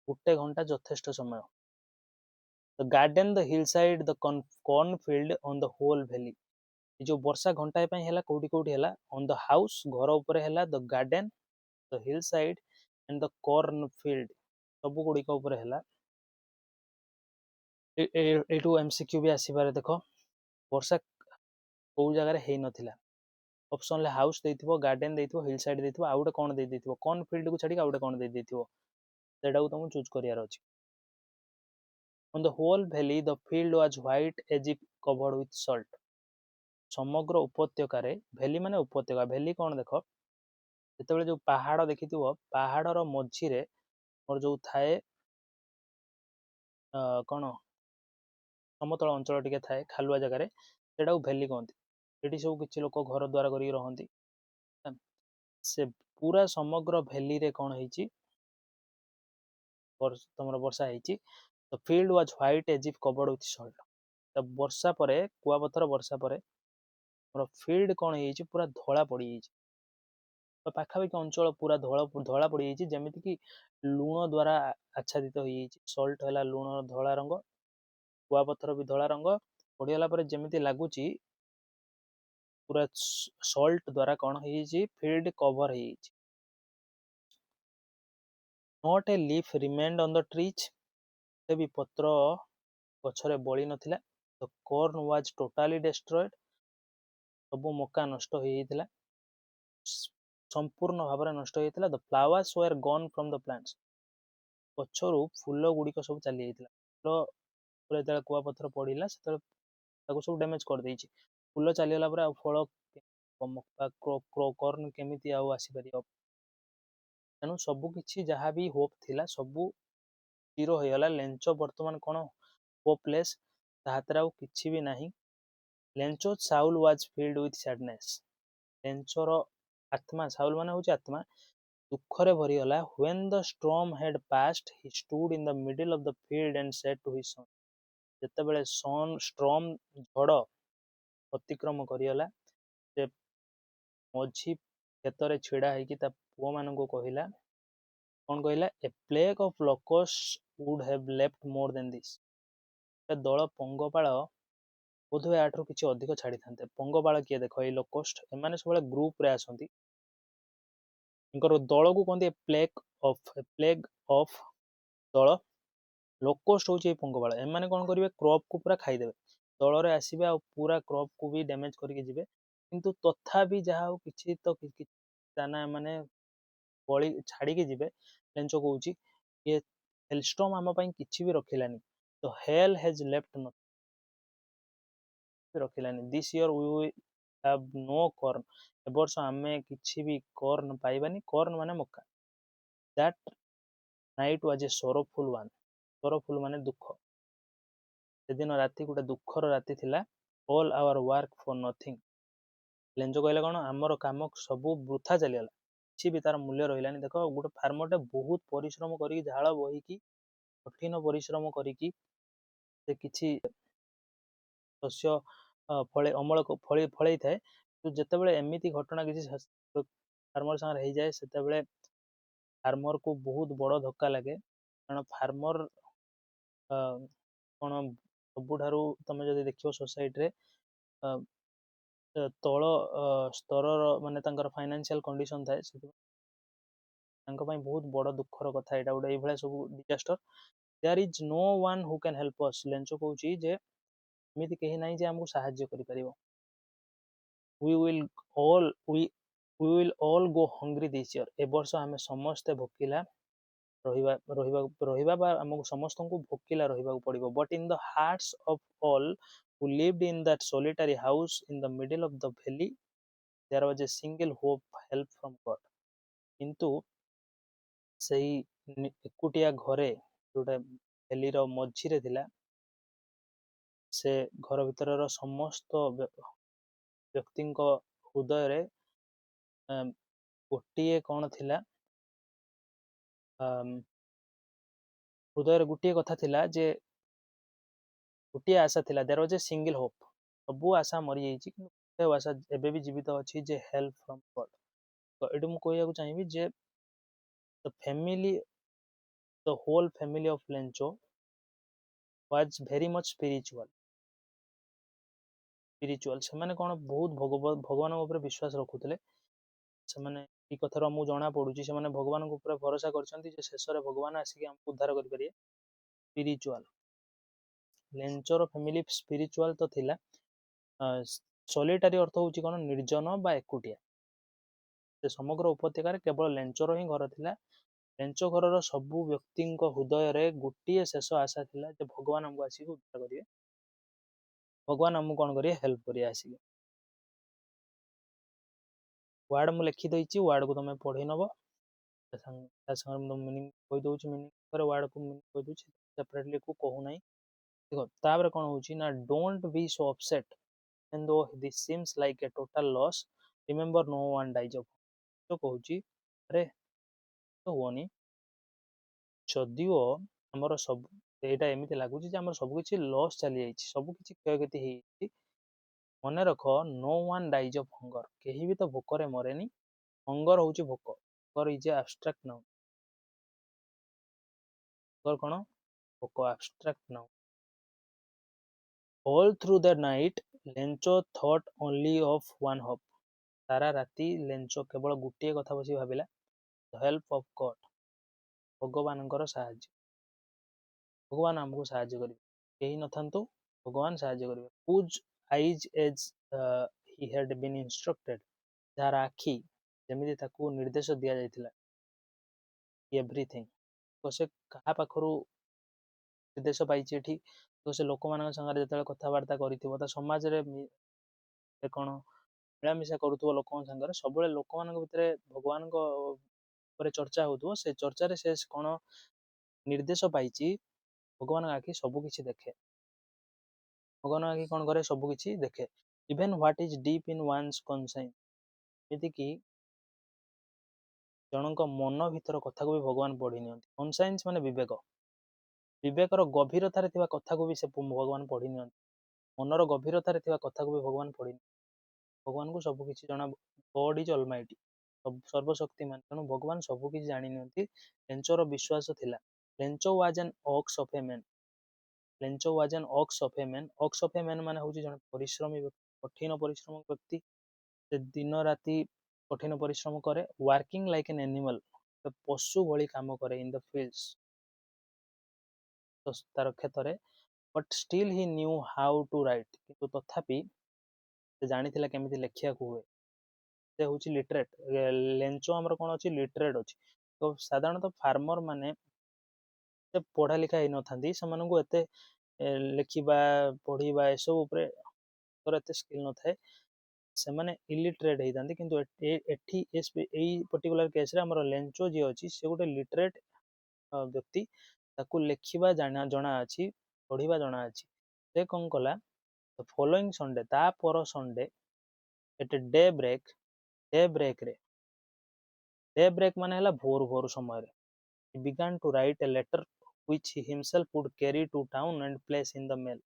ଗୋଟେ ଘଣ୍ଟା ଯଥେଷ୍ଟ ସମୟ। The garden, the hillside, the cornfield, on the whole valley. ଏ ଯୋଉ ବର୍ଷା ଘଣ୍ଟାଏ ପାଇଁ ହେଲା, କୋଉଠି କୋଉଠି ହେଲା, on the house ଘର ଉପରେ ହେଲା, the garden, the hillside and the cornfield ସବୁ ଗୁଡ଼ିକ ଉପରେ ହେଲା। ଏଇଠୁ MCQ ବି ଆସିପାରେ। ଦେଖ ବର୍ଷା କୋଉ ଜାଗାରେ ହେଇନଥିଲା, ଅପସନରେ ହାଉସ୍ ଦେଇଥିବ, ଗାର୍ଡେନ ଦେଇଥିବ, ହିଲ୍ ସାଇଡ୍ ଦେଇଥିବ, ଆଉ ଗୋଟେ କଣ ଦେଇଥିବ, କର୍ଣ୍ଣଫିଲ୍ଡକୁ ଛାଡ଼ିକି ଆଉ ଗୋଟେ କଣ ଦେଇଥିବ, ସେଇଟାକୁ ତମକୁ ଚୁଜ୍ କରିବାର ଅଛି। On the whole valley the field was white as if covered with salt. ସମଗ୍ର ଉପତ୍ୟକାରେ, ଭ୍ୟାଲି ମାନେ ଉପତ୍ୟକା, ଭ୍ୟାଲି କଣ ଦେଖ, ଯେତେବେଳେ ଯୋଉ ପାହାଡ ଦେଖିଥିବ, ପାହାଡର ମଝିରେ ମୋର ଯୋଉ ଥାଏ କଣ ସମତଳ ଅଞ୍ଚଳ ଟିକେ ଥାଏ, ଖାଲୁଆ ଜାଗାରେ, ସେଟାକୁ ଭ୍ୟାଲି କହନ୍ତି। ସେଠି ସବୁ କିଛି ଲୋକ ଘର ଦ୍ୱାର କରିକି ରହନ୍ତି। ସେ ପୁରା ସମଗ୍ର ଭ୍ୟାଲିରେ କଣ ହେଇଛି, ତମର ବର୍ଷା ହେଇଛି। The field was white as if covered with salt. ତ ବର୍ଷା ପରେ, କୁଆପଥର ବର୍ଷା ପରେ ଆମର ଫିଲ୍ଡ କ'ଣ ହେଇଯାଇଛି, ପୁରା ଧଳା ପଡ଼ିଯାଇଛି। ତ ପାଖାପାଖି ଅଞ୍ଚଳ ପୁରା ଧଳା ପଡ଼ିଯାଇଛି, ଯେମିତିକି ଲୁଣ ଦ୍ୱାରା ଆଚ୍ଛାଦିତ ହେଇଯାଇଛି। ସଲ୍ଟ ହେଲା ଲୁଣ ଧଳା ରଙ୍ଗ, କୁଆପଥର ବି ଧଳା ରଙ୍ଗ ପଡ଼ିଗଲା ପରେ ଯେମିତି ଲାଗୁଛି ପୁରା ସଲ୍ଟ ଦ୍ୱାରା କ'ଣ ହେଇଯାଇଛି, ଫିଲ୍ଡ କଭର ହେଇଯାଇଛି। Not a leaf remained on the trees, ସେ ବି ପତ୍ର ଗଛରେ ବଳି ନଥିଲା। The corn was totally destroyed, ସବୁ ମକା ନଷ୍ଟ ହେଇଯାଇଥିଲା, ସମ୍ପୂର୍ଣ୍ଣ ଭାବରେ ନଷ୍ଟ ହେଇଯାଇଥିଲା। The flowers were gone from the plants, ଗଛରୁ ଫୁଲ ଗୁଡ଼ିକ ସବୁ ଚାଲି ଯାଇଥିଲା। ଫୁଲ ଯେତେବେଳେ କୁଆପଥର ପଡ଼ିଲା ସେତେବେଳେ ତାକୁ ସବୁ ଡ୍ୟାମେଜ୍ କରିଦେଇଛି। ଫୁଲ ଚାଲିଗଲା ପରେ ଆଉ ଫଳ କର୍ନ କେମିତି ଆଉ ଆସିପାରିବ? ତେଣୁ ସବୁ କିଛି ଯାହା ବି ହୋପ୍ ଥିଲା ସବୁ ଜିରୋ ହେଇଗଲା। ଲେଞ୍ଚ ବର୍ତ୍ତମାନ କ'ଣ ହୋପଲେସ୍, ତା ହାତରେ ଆଉ କିଛି ବି ନାହିଁ। ଲେଞ୍ଚୋ ସାଉଲ୍ ୱାଜ୍ ଫିଲ୍ଡ ୱିଥ୍ ସ୍ୟାଡନେସ୍, ଲେଞ୍ଚର ଆତ୍ମା, ସାଉଲ୍ ମାନେ ହେଉଛି ଆତ୍ମା, ଦୁଃଖରେ ଭରିଗଲା। When the storm had passed, he stood in the middle of the field and said to his son, ଯେତେବେଳେ ଷ୍ଟ୍ରମ୍ ଝଡ଼ ଅତିକ୍ରମ କରିଗଲା, ସେ ମଝି କ୍ଷେତରେ ଛିଡ଼ା ହେଇକି ତା ପୁଅମାନଙ୍କୁ କହିଲା, କ'ଣ କହିଲା? A plague of locusts would have left more than this, ଏ ଦଳ ପଙ୍ଗପାଳ ବୋଧହୁଏ ଆଠାରୁ କିଛି ଅଧିକ ଛାଡ଼ିଥାନ୍ତେ। ପଙ୍ଗପାଳ କିଏ ଦେଖ, ଏଇ ଲୋକଷ୍ଟ, ଏମାନେ ସବୁବେଳେ ଗ୍ରୁପରେ ଆସନ୍ତି। ତାଙ୍କର ଦଳକୁ କହନ୍ତି ପ୍ଲେଗ୍ ଅଫ୍ ଦଳ। ଲୋକଷ୍ଟ ହେଉଛି ଏଇ ପଙ୍ଗପାଳ। ଏମାନେ କ'ଣ କରିବେ, କ୍ରପକୁ ପୁରା ଖାଇଦେବେ। ଦଳରେ ଆସିବେ ଆଉ ପୁରା କ୍ରପକୁ ବି ଡ୍ୟାମେଜ୍ କରିକି ଯିବେ। କିନ୍ତୁ ତଥାପି ଯାହା ହଉ କିଛି ଦାନା ଏମାନେ ବଳି ଛାଡ଼ିକି ଯିବେ। ଲେଞ୍ଚ କହୁଛି ଇଏ ହେଲଷ୍ଟର୍ମ ଆମ ପାଇଁ କିଛି ବି ରଖିଲାନି। ତ ହେଲ୍ ହେଜ୍ ଲେଫ୍ଟ ରଖିଲାନି। This year we will have no corn, ଏ ବର୍ଷ ଆମେ କିଛି ବି କର୍ନ ପାଇବାନି। କର୍ନ ମାନେ ମକା। That night was a sorrowful one, sorrowful ମାନେ ଦୁଃଖ। ସେଦିନ ରାତି ଗୋଟେ ଦୁଃଖର ରାତି ଥିଲା। All our work for nothing, Lencho କହିଲେ କ'ଣ, ଆମର କାମ ସବୁ ବୃଥା ଚାଲିଗଲା, କିଛି ବି ତାର ମୂଲ୍ୟ ରହିଲାନି। ଦେଖ ଗୋଟେ ଫାର୍ମରଟେ ବହୁତ ପରିଶ୍ରମ କରିକି, ଝାଳ ବୋହିକି, କଠିନ ପରିଶ୍ରମ କରିକି ସେ କିଛି ଶସ୍ୟ ଫଳେଇଥାଏ। ଯେତେବେଳେ ଏମିତି ଘଟଣା କିଛି ଫାର୍ମର ସାଙ୍ଗରେ ହେଇଯାଏ, ସେତେବେଳେ ଫାର୍ମରକୁ ବହୁତ ବଡ଼ ଧକ୍କା ଲାଗେ। କାରଣ ଫାର୍ମର କ'ଣ ସବୁଠାରୁ, ତମେ ଯଦି ଦେଖିବ ସୋସାଇଟିରେ ତଳ ସ୍ତରର ମାନେ ତାଙ୍କର ଫାଇନାନ୍ସିଆଲ କଣ୍ଡିସନ ଥାଏ, ସେଥିପାଇଁ ତାଙ୍କ ପାଇଁ ବହୁତ ବଡ଼ ଦୁଃଖର କଥା ଏଇଟା ଗୋଟେ, ଏଇଭଳିଆ ସବୁ disaster. There is no one who can help us, Lencho କହୁଛି ଯେ ଏମିତି କେହି ନାହିଁ ଯେ ଆମକୁ ସାହାଯ୍ୟ କରିପାରିବ। we will all go hungry this year, ଏ ବର୍ଷ ଆମେ ସମସ୍ତେ ଭୋକିଲା ରହିବା ବା ଆମକୁ ସମସ୍ତଙ୍କୁ ଭୋକିଲା ରହିବାକୁ ପଡ଼ିବ। But in the hearts of all who lived in that solitary house in the middle of the valley, there was a single hope, help from God. କିନ୍ତୁ ସେଇ ଏକୁଟିଆ ଘରେ ଯୋଉଟା ଭ୍ୟାଲିର ମଝିରେ ଥିଲା, ସେ ଘର ଭିତରର ସମସ୍ତ ବ୍ୟକ୍ତିଙ୍କ ହୃଦୟରେ ଗୋଟିଏ କ'ଣ ଥିଲା, ହୃଦୟରେ ଗୋଟିଏ କଥା ଥିଲା, ଯେ ଗୋଟିଏ ଆଶା ଥିଲା। There was a single hope, ସବୁ ଆଶା ମରିଯାଇଛି କିନ୍ତୁ ଗୋଟେ ଆଶା ଏବେ ବି ଜୀବିତ ଅଛି, ଯେ ହେଲ୍ପ ଫ୍ରମ୍ ଗଡ୍। ତ ଏଇଠି ମୁଁ କହିବାକୁ ଚାହିଁବି ଯେ the whole family of Lencho was very much spiritual। ସେମାନେ କ'ଣ ବହୁତ ଭଗବାନଙ୍କ ଉପରେ ବିଶ୍ୱାସ ରଖୁଥିଲେ। ସେମାନେ ଏଇ କଥାରୁ ଆମକୁ ଜଣା ପଡୁଛି, ସେମାନେ ଭଗବାନଙ୍କ ଉପରେ ଭରସା କରିଛନ୍ତି ଯେ ଶେଷରେ ଭଗବାନ ଆସିକି ଆମକୁ ଉଦ୍ଧାର କରିପାରିବେ। ସ୍ପିରିଚୁଆଲ, ଲେଞ୍ଚର ଫ୍ୟାମିଲି ସ୍ପିରିଚୁଆଲ ତ ଥିଲା। ସଲିଟାରୀ ଅର୍ଥ ହେଉଛି କ'ଣ, ନିର୍ଜନ ବା ଏକୁଟିଆ। ସେ ସମଗ୍ର ଉପତ୍ୟକାରେ କେବଳ ଲେଞ୍ଚର ହିଁ ଘର ଥିଲା। ଲେଞ୍ଚ ଘରର ସବୁ ବ୍ୟକ୍ତିଙ୍କ ହୃଦୟରେ ଗୋଟିଏ ଶେଷ ଆଶା ଥିଲା ଯେ ଭଗବାନ ଆମକୁ ଆସିକି ଉଦ୍ଧାର କରିବେ, ଭଗବାନ ଆମକୁ କ'ଣ କରିବେ, ହେଲ୍ପ କରିବେ ଆସିକି। ୱାର୍ଡ ମୁଁ ଲେଖିଦେଇଛି, ୱାର୍ଡକୁ ତମେ ପଢି ନେବ। ତା ସାଙ୍ଗରେ ମୁଁ ମିନିଂ କହିଦେଉଛି, ମିନିଂ ପରେ ୱାର୍ଡକୁ ମିନିଂ କହିଦେଉଛି, ସେପାରେଟଲି କହୁନାହିଁ। ଦେଖ ତାପରେ କ'ଣ ହେଉଛି ନା, don't be so upset even though this seems like a total loss, remember no one dies of hunger। ତ କହୁଛି ଆରେ ତ ହୁଅନି, ଯଦିଓ ଆମର ସବୁ ଏଇଟା ଏମିତି ଲାଗୁଛି ଯେ ଆମର ସବୁକିଛି ଲସ୍ ଚାଲିଯାଇଛି, ସବୁକିଛି କ୍ଷୟକ୍ଷତି ହେଇଯାଇଛି। ମନେ ରଖ, no one dies of hunger, କେହି ବି ତ ଭୋକରେ ମରେନି। ହଙ୍ଗର ହଉଛି ଭୋକ, hunger is abstract noun. Hunger କ'ଣ? ଭୋକ, abstract noun. All through the night, ଲେଞ୍ଚ thought only of one hope. ସାରା ରାତି ଲେଞ୍ଚ କେବଳ ଗୋଟିଏ କଥା ବସି ଭାବିଲା, the help of God, ଭଗବାନଙ୍କର ସାହାଯ୍ୟ। ଭଗବାନ ଆମକୁ ସାହାଯ୍ୟ କରିବେ, କେହି ନଥାନ୍ତୁ, ଭଗବାନ ସାହାଯ୍ୟ କରିବେ। whose eyes as he had been instructed, ଯାହାର ଆଖି ଯେମିତି ତାକୁ ନିର୍ଦ୍ଦେଶ ଦିଆଯାଇଥିଲା। ଏଭ୍ରିଥିଙ୍ଗ, ତ ସେ କାହା ପାଖରୁ ନିର୍ଦ୍ଦେଶ ପାଇଛି ଏଠି? ତ ସେ ଲୋକମାନଙ୍କ ସାଙ୍ଗରେ ଯେତେବେଳେ କଥାବାର୍ତ୍ତା କରିଥିବ, ତା ସମାଜରେ କ'ଣ ମିଳାମିଶା କରୁଥିବ ଲୋକଙ୍କ ସାଙ୍ଗରେ, ସବୁବେଳେ ଲୋକମାନଙ୍କ ଭିତରେ ଭଗବାନଙ୍କ ଉପରେ ଚର୍ଚ୍ଚା ହଉଥିବ। ସେ ଚର୍ଚ୍ଚାରେ ସେ କ'ଣ ନିର୍ଦ୍ଦେଶ ପାଇଛି? ଭଗବାନଙ୍କ ଆଖି ସବୁ କିଛି ଦେଖେ। ଭଗବାନଙ୍କ ଆଖି କ'ଣ କରେ? ସବୁ କିଛି ଦେଖେ। Even what is deep in once conscience, ଏମିତିକି ଜଣଙ୍କ ମନ ଭିତର କଥାକୁ ବି ଭଗବାନ ପଢି ନିଅନ୍ତି। କନସାଇନ୍ସ ମାନେ ବିବେକ, ବିବେକର ଗଭୀରତାରେ ଥିବା କଥାକୁ ବି ସେ ଭଗବାନ ପଢି ନିଅନ୍ତି। ମନର ଗଭୀରତାରେ ଥିବା କଥାକୁ ବି ଭଗବାନ ପଢି ନିଅନ୍ତି। ଭଗବାନଙ୍କୁ ସବୁ କିଛି ଜଣା। ଗଡ୍ ଇଜ୍ ଅଲମାଇଟି, ସର୍ବଶକ୍ତିମାନ, ତେଣୁ ଭଗବାନ ସବୁ କିଛି ଜାଣି ନିଅନ୍ତି। ଲେଞ୍ଚର ବିଶ୍ୱାସ ଥିଲା, Lencho was an ox of a man, Lencho was an ox of a man. Ox of a man ମାନେ ହେଉଛି ଜଣେ ପରିଶ୍ରମୀ ବ୍ୟକ୍ତି, କଠିନ ପରିଶ୍ରମ ବ୍ୟକ୍ତି। ସେ ଦିନ ରାତି କଠିନ ପରିଶ୍ରମ କରେ। ୱାର୍କିଂ ଲାଇକ୍ ଏନ୍ ଆନିମାଲ, ପଶୁ ଭଳି କାମ କରେ। ଇନ୍ ଦ ଫିଲ୍ଡସ୍, ତାର କ୍ଷେତରେ। But steel Hi new how to right, କିନ୍ତୁ ତଥାପି ସେ ଜାଣିଥିଲା କେମିତି ଲେଖିବାକୁ ହୁଏ। ସେ ହେଉଛି ଲିଟରେଟ୍। ଲେଞ୍ଚ ଆମର କ'ଣ ଅଛି? ଲିଟରେଟ୍ ଅଛି। ତ ସାଧାରଣତଃ ଫାର୍ମର ମାନେ ସେ ପଢ଼ା ଲେଖା ହେଇନଥାନ୍ତି, ସେମାନଙ୍କୁ ଏତେ ଲେଖିବା ପଢ଼ିବା ଏସବୁ ଉପରେ ଏତେ ସ୍କିଲ୍ ନଥାଏ, ସେମାନେ ଇଲିଟରେଟ୍ ହେଇଥାନ୍ତି। କିନ୍ତୁ ଏଠି ଏଇ ପର୍ଟିକୁଲାର କେସ୍ରେ ଆମର ଲେଞ୍ଚ ଯିଏ ଅଛି, ସେ ଗୋଟେ ଲିଟରେଟ୍ ବ୍ୟକ୍ତି, ତାକୁ ଲେଖିବା ଜଣା ଅଛି, ପଢ଼ିବା ଜଣା ଅଛି। ସେ କ'ଣ କଲା? ଫଲୋଇଂ ସଣ୍ଡେ, ତା ପର Sunday, at daybreak, day ବ୍ରେକ୍ରେ, ଡେ ବ୍ରେକ୍ ମାନେ ହେଲା ଭୋର ଭୋର ସମୟରେ, he began to write a letter which he himself would carry to town and place in the mail.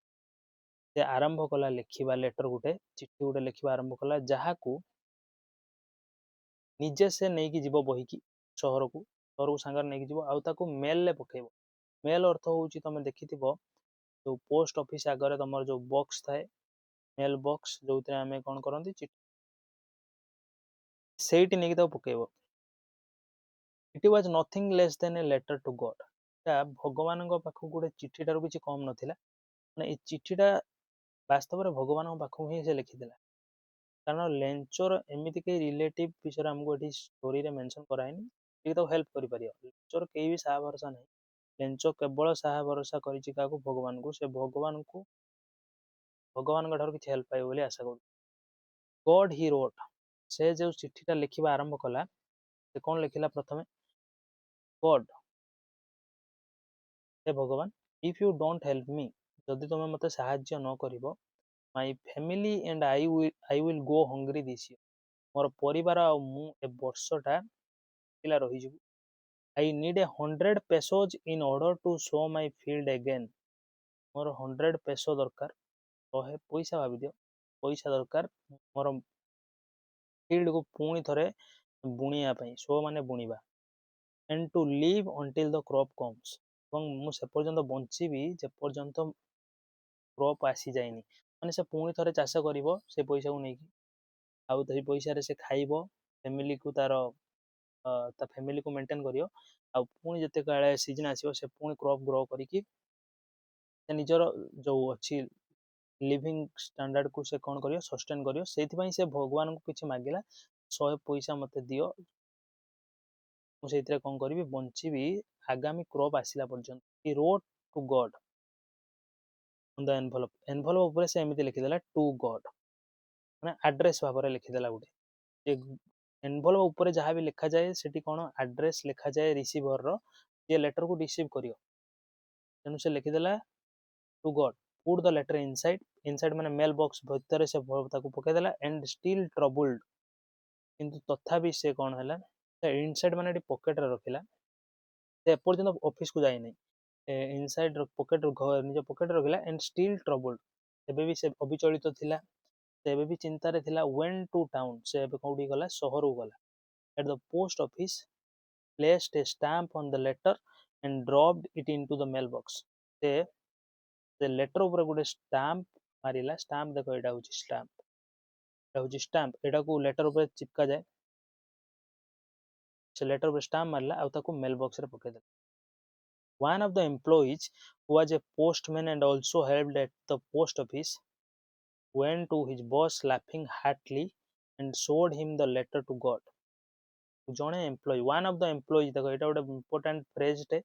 ସେ ଆରମ୍ଭ କଲା ଲେଖିବା, ଲେଟର ଗୋଟେ, ଚିଠି ଗୋଟେ ଲେଖିବା ଆରମ୍ଭ କଲା, ଯାହାକୁ ନିଜେ ସେ ନେଇକି ଯିବ ବହିକି ସହରକୁ ସାଙ୍ଗରେ ନେଇକି ଯିବ, ଆଉ ତାକୁ ମେଲରେ ପକେଇବ। ମେଲ ଅର୍ଥ ହେଉଛି, ତମେ ଦେଖିଥିବ ଯୋଉ ପୋଷ୍ଟ ଅଫିସ ଆଗରେ ତମର ଯୋଉ ବକ୍ସ ଥାଏ, ମେଲ ବକ୍ସ, ଯୋଉଥିରେ ଆମେ କ'ଣ କରନ୍ତି? ଚିଠି, ସେଇଠି ନେଇକି ତାକୁ ପକେଇବ। It was nothing less than a letter to God, ଏଇଟା ଭଗବାନଙ୍କ ପାଖକୁ ଗୋଟେ ଚିଠିଠାରୁ କିଛି କମ୍ ନଥିଲା। ମାନେ ଏଇ ଚିଠିଟା ବାସ୍ତବରେ ଭଗବାନଙ୍କ ପାଖକୁ ହିଁ ସେ ଲେଖିଥିଲା। କାରଣ ଲେଞ୍ଚର ଏମିତି କେହି ରିଲେଟିଭ ବିଷୟରେ ଆମକୁ ଏଠି ଷ୍ଟୋରିରେ ମେନସନ୍ କରାହେଇନି, ଟିକେ ତାକୁ ହେଲ୍ପ କରିପାରିବ। ଲେଞ୍ଚର କେହି ବି ସାହା ଭରସା ନାହିଁ। ଲେଞ୍ଚ କେବଳ ସାହା ଭରସା କରିଛି କାହାକୁ? ଭଗବାନଙ୍କୁ। ସେ ଭଗବାନଙ୍କ ଠାରୁ କିଛି ହେଲ୍ପ ପାଇବ ବୋଲି ଆଶା କରୁଛି। ଗଡ୍ ହି ରୋଟ୍, ସେ ଯୋଉ ଚିଠିଟା ଲେଖିବା ଆରମ୍ଭ କଲା, ସେ କ'ଣ ଲେଖିଲା? ପ୍ରଥମେ, ଗଡ୍, ହେ ଭଗବାନ, ଇଫ୍ ୟୁ ଡୋଣ୍ଟ ହେଲ୍ପ ମି, ଯଦି ତମେ ମୋତେ ସାହାଯ୍ୟ ନ କରିବ, my family and I will go hungry this year, ମୋର ପରିବାର ଆଉ ମୁଁ ଏ ବର୍ଷଟା ପିଲା ରହିଯିବୁ। I need 100 pesos in order to sow my field again, ମୋର 100 peso ଦରକାର, 100 ପଇସା ଭାବିଦିଅ, ପଇସା ଦରକାର ମୋର ଫିଲ୍ଡକୁ ପୁଣି ଥରେ ବୁଣିବା ପାଇଁ। ସୋ ମାନେ ବୁଣିବା। and to live until the crop comes, ଏବଂ ମୁଁ ସେ ପର୍ଯ୍ୟନ୍ତ ବଞ୍ଚିବି ଯେ ପର୍ଯ୍ୟନ୍ତ କ୍ରପ୍ ଆସିଯାଇନି। ମାନେ ସେ ପୁଣି ଥରେ ଚାଷ କରିବ ସେ ପଇସାକୁ ନେଇକି, ଆଉ ସେଇ ପଇସାରେ ସେ ଖାଇବ, ଫ୍ୟାମିଲିକୁ ତା ଫ୍ୟାମିଲିକୁ ମେଣ୍ଟେନ୍ କରିବ, ଆଉ ପୁଣି ଯେତେବେଳେ ସିଜନ୍ ଆସିବ ସେ ପୁଣି କ୍ରପ୍ ଗ୍ରୋ କରିକି ସେ ନିଜର ଯୋଉ ଅଛି ଲିଭିଂ ଷ୍ଟାଣ୍ଡାର୍ଡକୁ ସେ କ'ଣ କରିବ? ସଷ୍ଟେନ୍ କରିବ। ସେଇଥିପାଇଁ ସେ ଭଗବାନଙ୍କୁ କିଛି ମାଗିଲା, 100 ପଇସା ମୋତେ ଦିଅ, ମୁଁ ସେଇଥିରେ କ'ଣ କରିବି? ବଞ୍ଚିବି ଆଗାମୀ କ୍ରପ୍ ଆସିଲା ପର୍ଯ୍ୟନ୍ତ। he wrote to God on the envelope, envelope ଉପରେ ସେ ଏମିତି ଲେଖିଦେଲା, ଟୁ ଗଡ୍, ମାନେ ଆଡ୍ରେସ୍ ଭାବରେ ଲେଖିଦେଲା ଗୋଟେ। ଏନଭଲପ ଉପରେ ଯାହା ବି ଲେଖାଯାଏ ସେଠି କ'ଣ ଆଡ୍ରେସ୍ ଲେଖାଯାଏ ରିସିଭରର, ଯିଏ ଲେଟରକୁ ରିସିଭ୍ କରିବ। ତେଣୁ ସେ ଲେଖିଦେଲା ଟୁ ଗଡ୍, ପୁଟ୍ ଦ ଲେଟର ଇନସାଇଡ୍, ଇନସାଇଡ୍ ମାନେ ମେଲ୍ ବକ୍ସ ଭିତରେ ସେ ତାକୁ ପକେଇଦେଲା। ଏଣ୍ଡ ଷ୍ଟିଲ୍ ଟ୍ରବୁଲ୍ଡ, କିନ୍ତୁ ତଥାପି ସେ କ'ଣ ହେଲା? ଇନସାଇଡ୍ ମାନେ ଏଠି ପକେଟରେ ରଖିଲା, ସେ ଏପର୍ଯ୍ୟନ୍ତ ଅଫିସକୁ ଯାଇନାହିଁ। ଇନସାଇଡ୍ ପକେଟ୍ ନିଜ ପକେଟ୍ ରଖିଲା ଏଣ୍ଡ ଷ୍ଟିଲ୍ ଟ୍ରବୁଲ୍ଡ, ଏବେ ବି ସେ ଅବିଚଳିତ ଥିଲା, ସେ ଏବେ ବି ଚିନ୍ତାରେ ଥିଲା। ୱେନ୍ ଟୁ ଟାଉନ୍, ସେ ଏବେ କୋଉଠି ଗଲା, ସହରକୁ ଗଲା। At the post office placed a stamp on the letter and dropped it into the mailbox, ସେ ଲେଟର ଉପରେ ଗୋଟେ ଷ୍ଟାମ୍ପ ମାରିଲା। ଷ୍ଟାମ୍ପ ଦେଖ, ଏଇଟା ହଉଛି ଷ୍ଟାମ୍ପ, ଏଇଟା ହଉଛି ଷ୍ଟାମ୍ପ, ଏଇଟାକୁ ଲେଟର ଉପରେ ଚିପକା ଯାଏ। ସେ ଲେଟର ଉପରେ ଷ୍ଟାମ୍ପ ମାରିଲା ଆଉ ତାକୁ ମେଲ ବକ୍ସରେ ପକେଇଦେଲା। One of the employees, who was a postman and also helped at the post office, went to his boss laughing heartily and showed him the letter to God. ଜଣେ employee, one of the employees, ଦେଖ ଏଇଟା ଗୋଟେ ଇମ୍ପୋର୍ଟାଣ୍ଟ ଫ୍ରେଜ୍ ଟେ।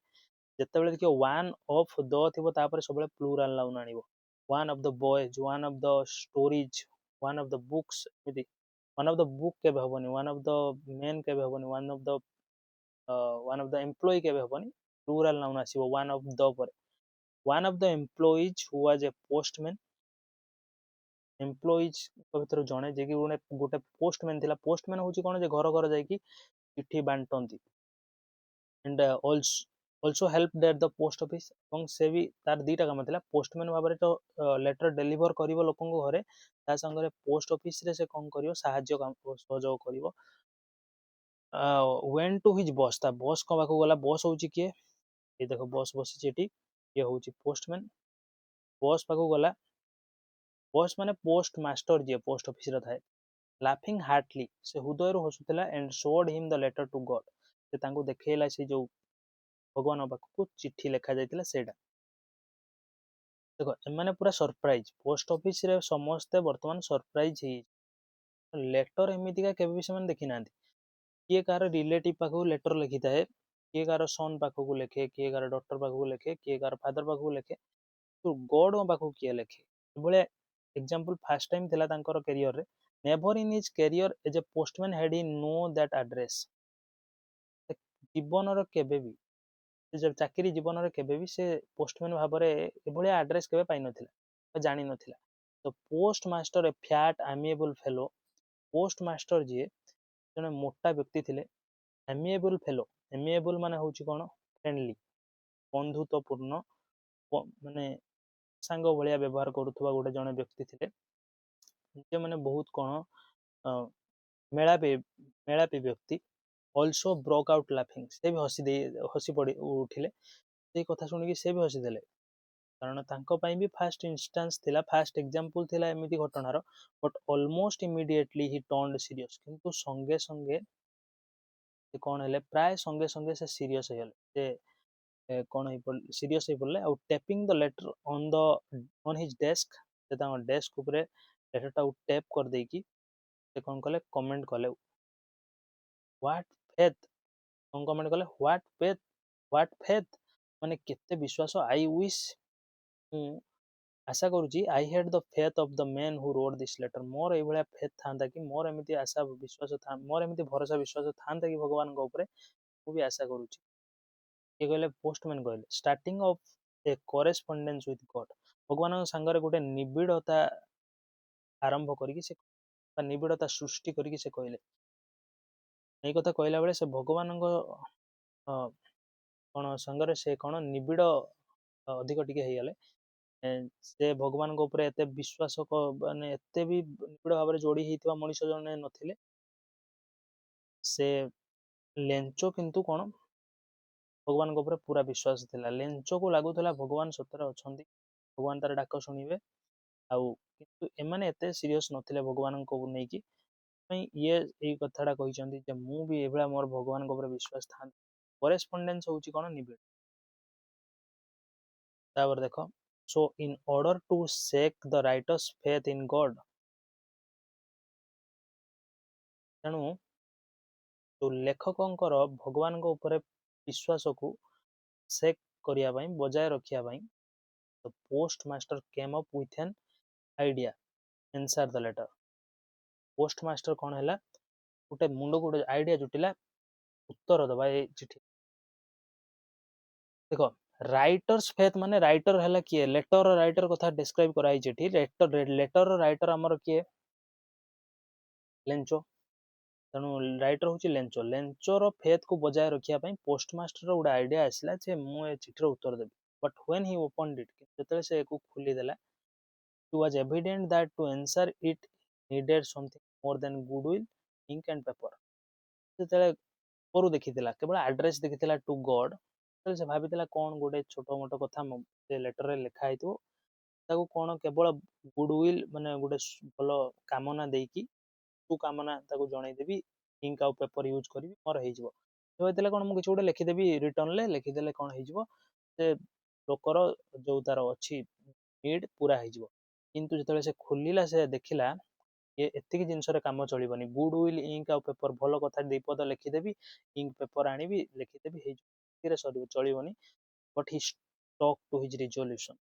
ଯେତେବେଳେ ଦେଖିବ one of the ଥିବ ତାପରେ ସବୁବେଳେ ପ୍ଲୁରାଲ ନାଉନ୍ ଆଣିବ। one of the boys, one of the stories, one of the books, ଏମିତି one of the book କେବେ ହବନି, one of the men କେବେ ହବନି, one of the employee କେବେ ହବନି, ପ୍ଲୁରାଲ ନାଉନ୍ ଆସିବ one of the ପରେ। one of the employees who was a postman, employees ଭିତରୁ ଜଣେ ଯିଏକି ଗୋଟେ ପୋଷ୍ଟମ୍ୟାନ୍ ଥିଲା। ପୋଷ୍ଟମ୍ୟାନ୍ ହଉଛି କଣ, ଯେ ଘର ଘର ଯାଇକି ଚିଠି ବାଣ୍ଟନ୍ତି। and also helped at the post office, ଏବଂ ସେ ବି ତାର ଦିଟା କାମ ଥିଲା। ପୋଷ୍ଟମ୍ୟାନ୍ ଭାବରେ ତ ଲେଟର ଡେଲିଭର କରିବ ଲୋକଙ୍କ ଘରେ, ତା ସାଙ୍ଗରେ ପୋଷ୍ଟ ଅଫିସରେ ସେ କଣ କରିବ, ସାହାଯ୍ୟ ସହଯୋଗ କରିବ। went to his boss, ତା ବସ୍ ଙ୍କ ପାଖକୁ ଗଲା। ବସ୍ ହଉଛି କିଏ, ଏ ଦେଖ ବସ୍ ବସିଛି ଏଠି, ଇଏ ହଉଛି ପୋଷ୍ଟମ୍ୟାନ୍। ବସ୍ ପାଖକୁ ଗଲା। ବସ୍ ମାନେ ପୋଷ୍ଟ ମାଷ୍ଟର, ଯିଏ ପୋଷ୍ଟ ଅଫିସରେ ଥାଏ। laughing heartily, ସେ ହୃଦୟରୁ ହସୁଥିଲା। and showed him the letter to God, ସେ ତାଙ୍କୁ ଦେଖେଇଲା ସେ ଯୋଉ ଭଗବାନଙ୍କ ପାଖକୁ ଚିଠି ଲେଖା ଯାଇଥିଲା ସେଇଟା। ଦେଖ ଏମାନେ ପୁରା ସରପ୍ରାଇଜ, ପୋଷ୍ଟ ଅଫିସରେ ସମସ୍ତେ ବର୍ତ୍ତମାନ ସରପ୍ରାଇଜ ହେଇଯାଇଛି। ଲେଟର ଏମିତିକା କେବେ ବି ସେମାନେ ଦେଖି ନାହାନ୍ତି। କିଏ କାହାର ରିଲେଟିଭ ପାଖକୁ ଲେଟର ଲେଖିଥାଏ, କିଏ କାହାର ସନ୍ ପାଖକୁ ଲେଖେ, କିଏ କାହାର ଡକ୍ଟର ପାଖକୁ ଲେଖେ, କିଏ କାହାର ଫାଦର ପାଖକୁ ଲେଖେ, କିନ୍ତୁ ଗଡଙ୍କ ପାଖକୁ କିଏ ଲେଖେ? ଏଭଳିଆ ଏକ୍ସାମ୍ପଲ ଫାର୍ଷ୍ଟ ଟାଇମ ଥିଲା ତାଙ୍କର କ୍ୟାରିୟରରେ। Never in his career age A postman head Hi no that address, ଜୀବନର କେବେ ବି, ଚାକିରି ଜୀବନରେ କେବେ ବି ସେ ପୋଷ୍ଟମ୍ୟାନ୍ ଭାବରେ ଏଭଳିଆ ଆଡ୍ରେସ୍ କେବେ ପାଇନଥିଲା, ଜାଣିନଥିଲା। ତ ପୋଷ୍ଟ ମାଷ୍ଟର, ଏ ଫ୍ୟାଟ୍ ଆମିଏବଲ୍ ଫେଲୋ, ପୋଷ୍ଟ ମାଷ୍ଟର ଯିଏ ଜଣେ ମୋଟା ବ୍ୟକ୍ତି ଥିଲେ। ଆମିଏବଲ୍ ଫେଲୋ, ଆମିଏବଲ୍ ମାନେ ହଉଛି କଣ, ଫ୍ରେଣ୍ଡଲି, ବନ୍ଧୁତ୍ୱପୂର୍ଣ୍ଣ, ମାନେ ସାଙ୍ଗ ଭଳିଆ ବ୍ୟବହାର କରୁଥିବା ଗୋଟେ ଜଣେ ବ୍ୟକ୍ତି ଥିଲେ। ଯେଉଁମାନେ ବହୁତ କଣ ମେଳାପୀ ବ୍ୟକ୍ତି। ଅଲସୋ ବ୍ରୋକ୍ ଆଉଟ୍ ଲାଫିଂ, ସେ ବି ହସି ପଡ଼ି ଉଠିଲେ। ସେଇ କଥା ଶୁଣିକି ସେ ବି ହସିଦେଲେ, କାରଣ ତାଙ୍କ ପାଇଁ ବି ଫାର୍ଷ୍ଟ ଇନଷ୍ଟାନ୍ସ ଥିଲା, ଫାର୍ଷ୍ଟ ଏକ୍ସାମ୍ପଲ ଥିଲା ଏମିତି ଘଟଣାର। But almost immediately he turned serious, କିନ୍ତୁ ସଙ୍ଗେ ସଙ୍ଗେ ସେ କଣ ହେଲେ, ପ୍ରାୟ ସଙ୍ଗେ ସଙ୍ଗେ ସେ ସିରିୟସ୍ ହେଇଗଲେ। ସେ କଣ ସିରିୟସ୍ ହେଇ ପଡ଼ିଲେ। ଆଉ tapping the letter on his desk, ସେ ତାଙ୍କ ଡେସ୍କ ଉପରେ ଲେଟରଟାକୁ ଟେପ୍ କରିଦେଇକି ସେ କଣ କଲେ, କମେଣ୍ଟ କଲେ, ହ୍ୱାଟ୍ ଫେଥ୍, କଣ କମେଣ୍ଟ କଲେ, ହ୍ୱାଟ୍ ଫେଥ୍, ମାନେ କେତେ ବିଶ୍ୱାସ। ଆଇ ୱିଶ୍, ମୁଁ ଆଶା କରୁଛି, I had the faith of the man who road this letter, ମୋର ଏଇଭଳିଆ ଫେଥ୍ ଥାନ୍ତା କି, ମୋର ଏମିତି ଆଶା ବିଶ୍ୱାସ ମୋର ଏମିତି ଭରସା ବିଶ୍ୱାସ ଥାନ୍ତା କି ଭଗବାନଙ୍କ ଉପରେ, ମୁଁ ବି ଆଶା କରୁଛି। କିଏ କହିଲେ, ପୋଷ୍ଟମ୍ୟାନ୍ କହିଲେ। Starting of a correspondence with God, ଭଗବାନଙ୍କ ସାଙ୍ଗରେ ଗୋଟେ ନିବିଡ଼ତା ଆରମ୍ଭ କରିକି ସେ, ବା ନିବିଡ଼ତା ସୃଷ୍ଟି କରିକି ସେ କହିଲେ। ଏଇ କଥା କହିଲା ବେଳେ ସେ ଭଗବାନଙ୍କ କଣ ସାଙ୍ଗରେ ସେ କଣ ନିବିଡ଼ ଅଧିକ ଟିକେ ହେଇଗଲେ। ସେ ଭଗବାନଙ୍କ ଉପରେ ଏତେ ବିଶ୍ୱାସ, ମାନେ ଏତେ ବି ନିବିଡ଼ ଭାବରେ ଯୋଡ଼ି ହେଇଥିବା ମଣିଷ ଜଣେ ନଥିଲେ। ସେ ଲେଞ୍ଚ କିନ୍ତୁ କଣ, ଭଗବାନଙ୍କ ଉପରେ ପୁରା ବିଶ୍ୱାସ ଥିଲା। ଲେଞ୍ଚକୁ ଲାଗୁଥିଲା ଭଗବାନ ସତରେ ଅଛନ୍ତି, ଭଗବାନ ତାର ଡାକ ଶୁଣିବେ। ଆଉ କିନ୍ତୁ ଏମାନେ ଏତେ ସିରିୟସ୍ ନଥିଲେ ଭଗବାନଙ୍କୁ ନେଇକି। ପାଇଁ ଇଏ ଏଇ କଥାଟା କହିଛନ୍ତି ଯେ ମୁଁ ବି ଏଇଭଳିଆ ମୋର ଭଗବାନଙ୍କ ଉପରେ ବିଶ୍ୱାସ ଥାନ୍ତି। କରେସ୍ପଣ୍ଡେନ୍ସ ହଉଛି କଣ, ନିବିଡ଼। ତାପରେ ଦେଖ, so in order to seek the writer's faith in God, ତେଣୁ ଲେଖକଙ୍କର ଭଗବାନଙ୍କ ଉପରେ ବିଶ୍ୱାସକୁ ସେକ୍ କରିବା ପାଇଁ, ବଜାୟ ରଖିବା ପାଇଁ, the postmaster came up with an idea, answer the letter. postmaster କଣ ହେଲା, ଗୋଟେ ମୁଣ୍ଡକୁ ଗୋଟେ ଆଇଡିଆ ଜୁଟିଲା, ଉତ୍ତର ଦବା ଏଇ ଚିଠି। ଦେଖ, ରାଇଟର୍ସ ଫେଥ୍ ମାନେ ରାଇଟର ହେଲା କିଏ, ଲେଟର ରାଇଟର କଥା ଡେସ୍କ୍ରାଇବ କରାଯାଇଛି ଏଠି। ଲେଟର ରାଇଟର ଆମର କିଏ, ଲେଞ୍ଚ। ତେଣୁ ରାଇଟର ହଉଛି ଲେଞ୍ଚ। ଲେଞ୍ଚର ଫେଥ୍ କୁ ବଜାୟ ରଖିବା ପାଇଁ ପୋଷ୍ଟମାଷ୍ଟର ଗୋଟେ ଆଇଡିଆ ଆସିଲା ଯେ ମୁଁ ଏ ଚିଠିର ଉତ୍ତର ଦେବି। but when he opened it, ଯେତେବେଳେ ସେ ୟାକୁ ଖୋଲିଦେଲା, it was evident that to answer it needed something more than goodwill, ink and paper. ଯେତେବେଳେ ଉପରୁ ଦେଖିଥିଲା, କେବଳ ଆଡ୍ରେସ୍ ଦେଖିଥିଲା ଟୁ ଗଡ୍, ସେତେବେଳେ ସେ ଭାବିଥିଲା କ'ଣ ଗୋଟେ ଛୋଟ ମୋଟ କଥା ସେ ଲେଟରରେ ଲେଖା ହେଇଥିବ, ତାକୁ କ'ଣ କେବଳ ଗୁଡୱିଲ୍ ମାନେ ଗୋଟେ ଭଲ କାମନା ଦେଇକି କାମନା ତାକୁ ଜଣେଇଦେବି, ଇଙ୍କ ଆଉ ପେପର ୟୁଜ୍ କରିବି, ମୋର ହେଇଯିବ। ଭାବିଥିଲା କ'ଣ ମୁଁ କିଛି ଗୋଟେ ଲେଖିଦେବି ରିଟର୍ନରେ, ଲେଖିଦେଲେ କ'ଣ ହେଇଯିବ, ସେ ଲୋକର ଯୋଉ ତାର ଅଛି ନିଡ୍ ପୁରା ହେଇଯିବ। କିନ୍ତୁ ଯେତେବେଳେ ସେ ଖୋଲିଲା, ସେ ଦେଖିଲା ଏତିକି ଜିନିଷରେ କାମ ଚଳିବନି, ଗୁଡ୍ ୱିଲ୍ ଇଙ୍କ ଆଉ ପେପର, ଭଲ କଥା ଦି ପଦ ଲେଖିଦେବି, ଇଙ୍କ ପେପର ଆଣିବି ଲେଖିଦେବି, ହେଇଯିବ, ଏତିକିରେ ସରିବ, ଚଳିବନି। But Hi stock to his resolution.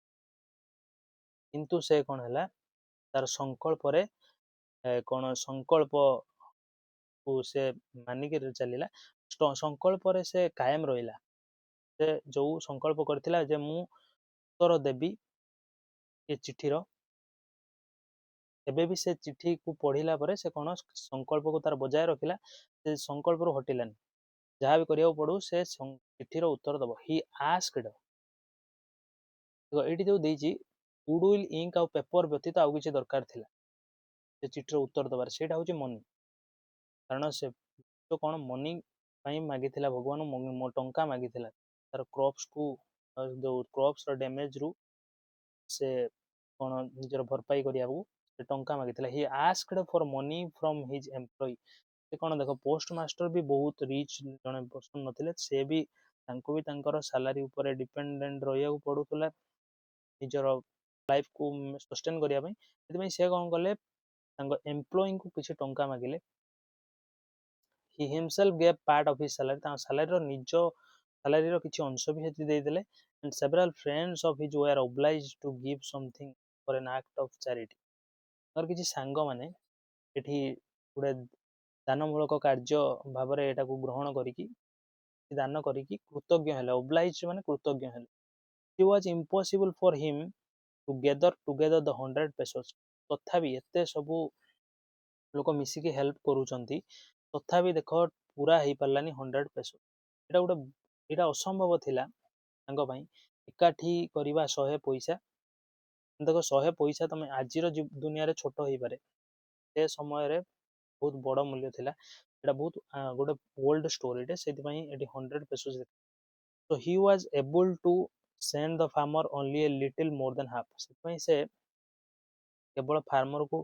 କିନ୍ତୁ ସେ କ'ଣ ହେଲା, ତାର ସଂକଳ୍ପରେ କ'ଣ ସଂକଳ୍ପକୁ ସେ ମାନିକି ଚାଲିଲା, ସଂକଳ୍ପରେ ସେ କାୟମ ରହିଲା। ସେ ଯୋଉ ସଂକଳ୍ପ କରିଥିଲା ଯେ ମୁଁ ଉତ୍ତର ଦେବି ଏ ଚିଠିର, ଏବେ ବି ସେ ଚିଠିକୁ ପଢିଲା ପରେ ସେ କ'ଣ ସଂକଳ୍ପକୁ ତାର ବଜାୟ ରଖିଲା, ସେ ସଂକଳ୍ପରୁ ହଟିଲାନି, ଯାହା ବି କରିବାକୁ ପଡୁ ସେ ଚିଠିର ଉତ୍ତର ଦବ। ହି ଆସ୍କଡ, ଏଇଠି ଯୋଉ ଦେଇଛି ଗୁଡ୍ ୱିଲ୍ ଇଙ୍କ ଆଉ ପେପର ବ୍ୟତୀତ ଆଉ କିଛି ଦରକାର ଥିଲା ସେ ଚିଠିର ଉତ୍ତର ଦେବାର, ସେଇଟା ହଉଛି ମନି। କାରଣ ସେ ତ କ'ଣ ମନି ପାଇଁ ମାଗିଥିଲା ଭଗବାନ, ଟଙ୍କା ମାଗିଥିଲା ତାର କ୍ରପ୍ସକୁ, ଯୋଉ କ୍ରପ୍ସର ଡ୍ୟାମେଜରୁ ସେ କ'ଣ ନିଜର ଭରପାଇ କରିବାକୁ ସେ ଟଙ୍କା ମାଗିଥିଲା। He asked for money from his employee. ସେ କ'ଣ ଦେଖ, ପୋଷ୍ଟ ମାଷ୍ଟର ବି ବହୁତ ରିଚ୍ ଜଣେ ପର୍ସନ ନଥିଲେ, ସେ ବି ତାଙ୍କୁ ବି ତାଙ୍କର ସାଲାରୀ ଉପରେ ଡିପେଣ୍ଡେଣ୍ଟ ରହିବାକୁ ପଡୁଥିଲା ନିଜର ଲାଇଫକୁ ସଷ୍ଟେନ୍ କରିବା ପାଇଁ। ସେଥିପାଇଁ ସେ କ'ଣ କଲେ, ତାଙ୍କ ଏମ୍ପ୍ଲୟିଙ୍କୁ କିଛି ଟଙ୍କା ମାଗିଲେ। He himself gave part of his salary, ତାଙ୍କ ସାଲାରୀର କିଛି ଅଂଶ ବି ସେଠି ଦେଇଦେଲେ। and several friends of his were obliged to give something for an act of charity। ତାଙ୍କର କିଛି ସାଙ୍ଗମାନେ ଏଠି ଗୋଟେ ଦାନମୂଳକ କାର୍ଯ୍ୟ ଭାବରେ ଏଟାକୁ ଗ୍ରହଣ କରିକି ଦାନ କରିକି କୃତଜ୍ଞ ହେଲେ। obliged ମାନେ କୃତଜ୍ଞ ହେଲେ। it was impossible for him to gather together the 100 pesos। ତଥାପି ଏତେ ସବୁ ଲୋକ ମିଶିକି ହେଲ୍ପ କରୁଛନ୍ତି, ତଥାପି ଦେଖ ପୁରା ହେଇପାରିଲାନି 100 pesos। ଏଇଟା ଅସମ୍ଭବ ଥିଲା ତାଙ୍କ ପାଇଁ, ଏକାଠି କରିବା 100 ପଇସା। ଦେଖ 100 ପଇସା ତମେ ଆଜିର ଦୁନିଆରେ ଛୋଟ ହେଇପାରେ, ସେ ସମୟରେ ବହୁତ ବଡ ମୂଲ୍ୟ ଥିଲା। ଏଇଟା ବହୁତ ଗୋଟେ ଓଲ୍ଡ ଷ୍ଟୋରିଟେ, ସେଥିପାଇଁ ଏଠି 100 pesos। so he was able to send the farmer only a little more than half। ସେଥିପାଇଁ ସେ କେବଳ ଫାର୍ମରକୁ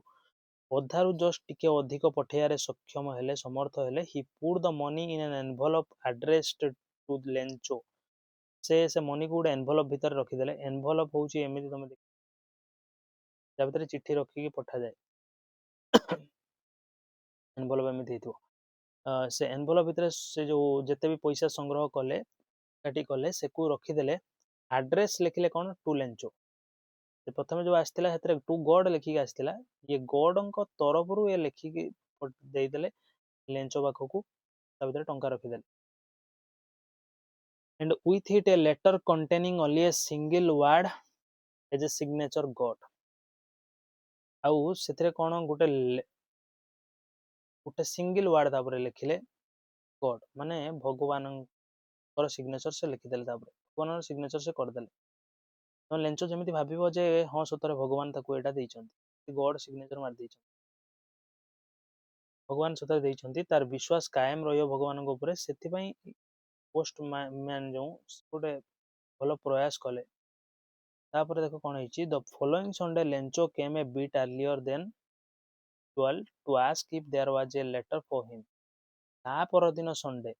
ଅଧାରୁ ଜଷ୍ଟ ଟିକେ ଅଧିକ ପଠେଇବାରେ ସକ୍ଷମ ହେଲେ, ସମର୍ଥ ହେଲେ। He put the money in an envelope addressed to Lencho. ସେ ମନିକୁ ଗୋଟେ ଏନଭଲପ ଭିତରେ ରଖିଦେଲେ। ଏନଭଲପ ହଉଛି ଏମିତି, ତମେ ଦେଖ, ତା ଭିତରେ ଚିଠି ରଖିକି ପଠାଯାଏ, ଏନଭଲପ ଏମିତି ହେଇଥିବ। ସେ ଏନଭଲପ ଭିତରେ ସେ ଯୋଉ ଯେତେ ବି ପଇସା ସଂଗ୍ରହ କଲେ, ଏକାଠି କଲେ, ସେକୁ ରଖିଦେଲେ। ଆଡ୍ରେସ୍ ଲେଖିଲେ କ'ଣ, ଟୁ ଲେଞ୍ଚୋ। ପ୍ରଥମେ ଯୋଉ ଆସିଥିଲା ସେଥିରେ ଟୁ ଗଡ୍ ଲେଖିକି ଆସିଥିଲା, ଇଏ ଗଡଙ୍କ ତରଫରୁ ଏ ଲେଖିକି ଦେଇଦେଲେ ଲେଞ୍ଚୋ ପାଖକୁ, ତା ଭିତରେ ଟଙ୍କା ରଖିଦେଲେ। and with it a letter containing only a single word as a signature God। ଆଉ ସେଥିରେ କ'ଣ ଗୋଟେ ସିଙ୍ଗଲ ୱାର୍ଡ ତାପରେ ଲେଖିଲେ ଗଡ୍, ମାନେ ଭଗବାନଙ୍କର ସିଗ୍ନେଚର ସେ ଲେଖିଦେଲେ, ତାପରେ ଭଗବାନଙ୍କର ସିଗ୍ନେଚର ସେ କରିଦେଲେ। ଲେଞ୍ଚୋ ଯେମିତି ଭାବିବ ଯେ ହଁ ସତରେ ଭଗବାନ ତାକୁ ଏଇଟା ଦେଇଛନ୍ତି, ଗଡ୍ ସିଗ୍ନେଚର ମାରି ଦେଇଛନ୍ତି, ଭଗବାନ ସତରେ ଦେଇଛନ୍ତି, ତାର ବିଶ୍ୱାସ କାୟମ ରହିବ ଭଗବାନଙ୍କ ଉପରେ। ସେଥିପାଇଁ ପୋଷ୍ଟ ମ୍ୟାନ ଯୋଉ ଗୋଟେ ଭଲ ପ୍ରୟାସ କଲେ। ତାପରେ ଦେଖ କ'ଣ ହେଇଛି, the following Sunday Lencho came a bit earlier than usual to ask if there was a letter for him. ତା ପରଦିନ ସଣ୍ଡେ,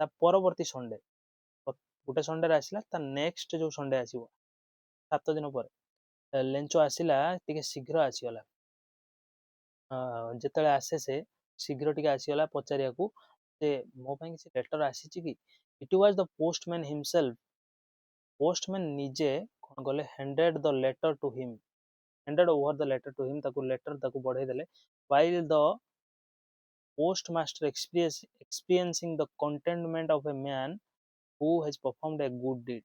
ତା ପରବର୍ତ୍ତୀ ସଣ୍ଡେ, ଗୋଟେ ସଣ୍ଡେରେ ଆସିଲା, ତା ନେକ୍ସଟ ଯୋଉ ସଣ୍ଡେ ଆସିବ 7 ଦିନ ପରେ, ଲେଞ୍ଚୋ ଆସିଲା, ଟିକେ ଶୀଘ୍ର ଆସିଗଲା। ଯେତେବେଳେ ଆସେ ସେ ଶୀଘ୍ର ଟିକେ ଆସିଗଲା ପଚାରିବାକୁ ଯେ ମୋ ପାଇଁ କିଛି ଲେଟର ଆସିଛି କି। It was the postman himself. Postman ନିଜେ କ'ଣ କଲେ, handed the letter to him, handed over the letter to him, ତାକୁ ଲେଟର ତାକୁ ବଢେଇ ଦେଲେ। while the postmaster experiencing the contentment of a man who has performed a good deed।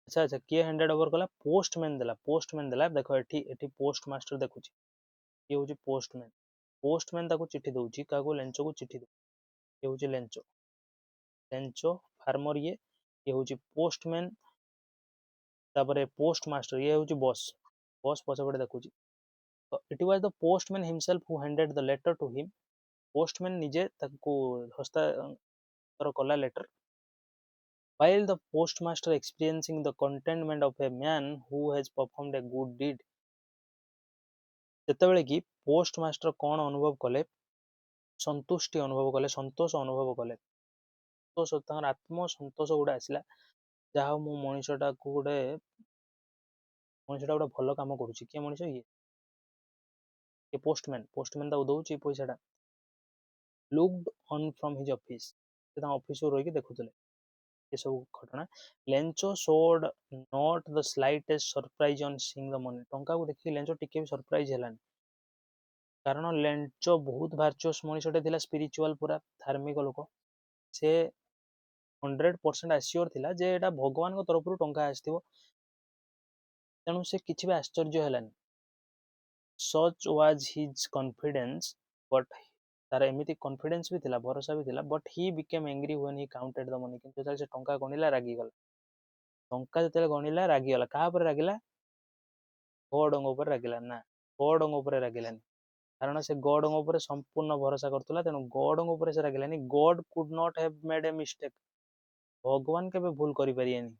ଆଚ୍ଛା, କିଏ ହ୍ୟାଣ୍ଡେଡ ଓଭର କଲା, ପୋଷ୍ଟମ୍ୟାନ ଦେଲା। ପୋଷ୍ଟମ୍ୟାନ ଦେଲା, ଦେଖ ଏଠି ପୋଷ୍ଟ ମାଷ୍ଟର ଦେଖୁଛି, ଇଏ ହଉଛି ପୋଷ୍ଟମ୍ୟାନ। ପୋଷ୍ଟମ୍ୟାନ ତାକୁ ଚିଠି ଦଉଛି, କାହାକୁ, ଲେଞ୍ଚୋକୁ ଚିଠି ଦଉଛି। ଇଏ ହଉଛି ଲେଞ୍ଚୋ। ଲେଞ୍ଚୋ ଫାର୍ମର ଇଏ, ये हूँ पोस्टमैन तापर पोस्ट मास्टर ये हूँ बॉस बॉस पछपटे देखुची तो it was the postman himself who handed the letter to him postman निजे ताको हस्तांतर कला letter while the postmaster experiencing the contentment of a man who has performed a good deed ଯେତେବେଳେ କି ପୋଷ୍ଟ ମାଷ୍ଟର କଣ ଅନୁଭବ କଲେ ସନ୍ତୁଷ୍ଟି ଅନୁଭବ କଲେ ସନ୍ତୋଷ ଅନୁଭବ କଲେ ସନ୍ତୋଷ ତାଙ୍କର ଆତ୍ମ ସନ୍ତୋଷ ଗୋଟେ ଆସିଲା ଯାହା ହଉ ମୁଁ ମଣିଷଟାକୁ ଗୋଟେ ଭଲ କାମ କରୁଛି କିଏ ମଣିଷ ଇଏ ପୋଷ୍ଟମ୍ୟାନ ତାକୁ ଦଉଛି ପଇସାଟା looked on from his office ସେ ତାଙ୍କ ଅଫିସରୁ ରହିକି ଦେଖୁଥିଲେ ଏସବୁ ଘଟଣା Lencho showed not the slightest surprise on seeing the money ଟଙ୍କାକୁ ଦେଖିକି ଲେଞ୍ଚୋ ଟିକେ ବି ସରପ୍ରାଇଜ ହେଲାନି କାରଣ ଲେଞ୍ଚୋ ବହୁତ ଭାର୍ଚୁଅସ୍ ମଣିଷଟେ ଥିଲା ସ୍ପିରିଚୁଆଲ ପୁରା ଧାର୍ମିକ ଲୋକ ସେ 100% ଆସିଓର ଥିଲା ଯେ ଏଟା ଭଗବାନଙ୍କ ତରଫରୁ ଟଙ୍କା ଆସିଥିବ ତେଣୁ ସେ କିଛି ବି ଆଶ୍ଚର୍ଯ୍ୟ ହେଲାନି such was his confidence but ତାର ଏମିତି କନଫିଡେନ୍ସ ବି ଥିଲା ଭରସା ବି ଥିଲା but Hi became angry when he counted the money କିନ୍ତୁ ଯେତେବେଳେ ସେ ଟଙ୍କା ଗଣିଲା ରାଗିଗଲା ଟଙ୍କା ଯେତେବେଳେ ଗଣିଲା ରାଗିଗଲା କାହା ଉପରେ ରାଗିଲା ଗଡଙ୍କ ଉପରେ ରାଗିଲା ନା ଗଡଙ୍କ ଉପରେ ରାଗିଲାନି କାରଣ ସେ ଗଡଙ୍କ ଉପରେ ସମ୍ପୂର୍ଣ୍ଣ ଭରସା କରୁଥିଲା ତେଣୁ ଗଡଙ୍କ ଉପରେ ସେ ରାଗିଲାନି ଗଡ could not have made A mistake ଭଗବାନ କେବେ ଭୁଲ କରିପାରିବେନି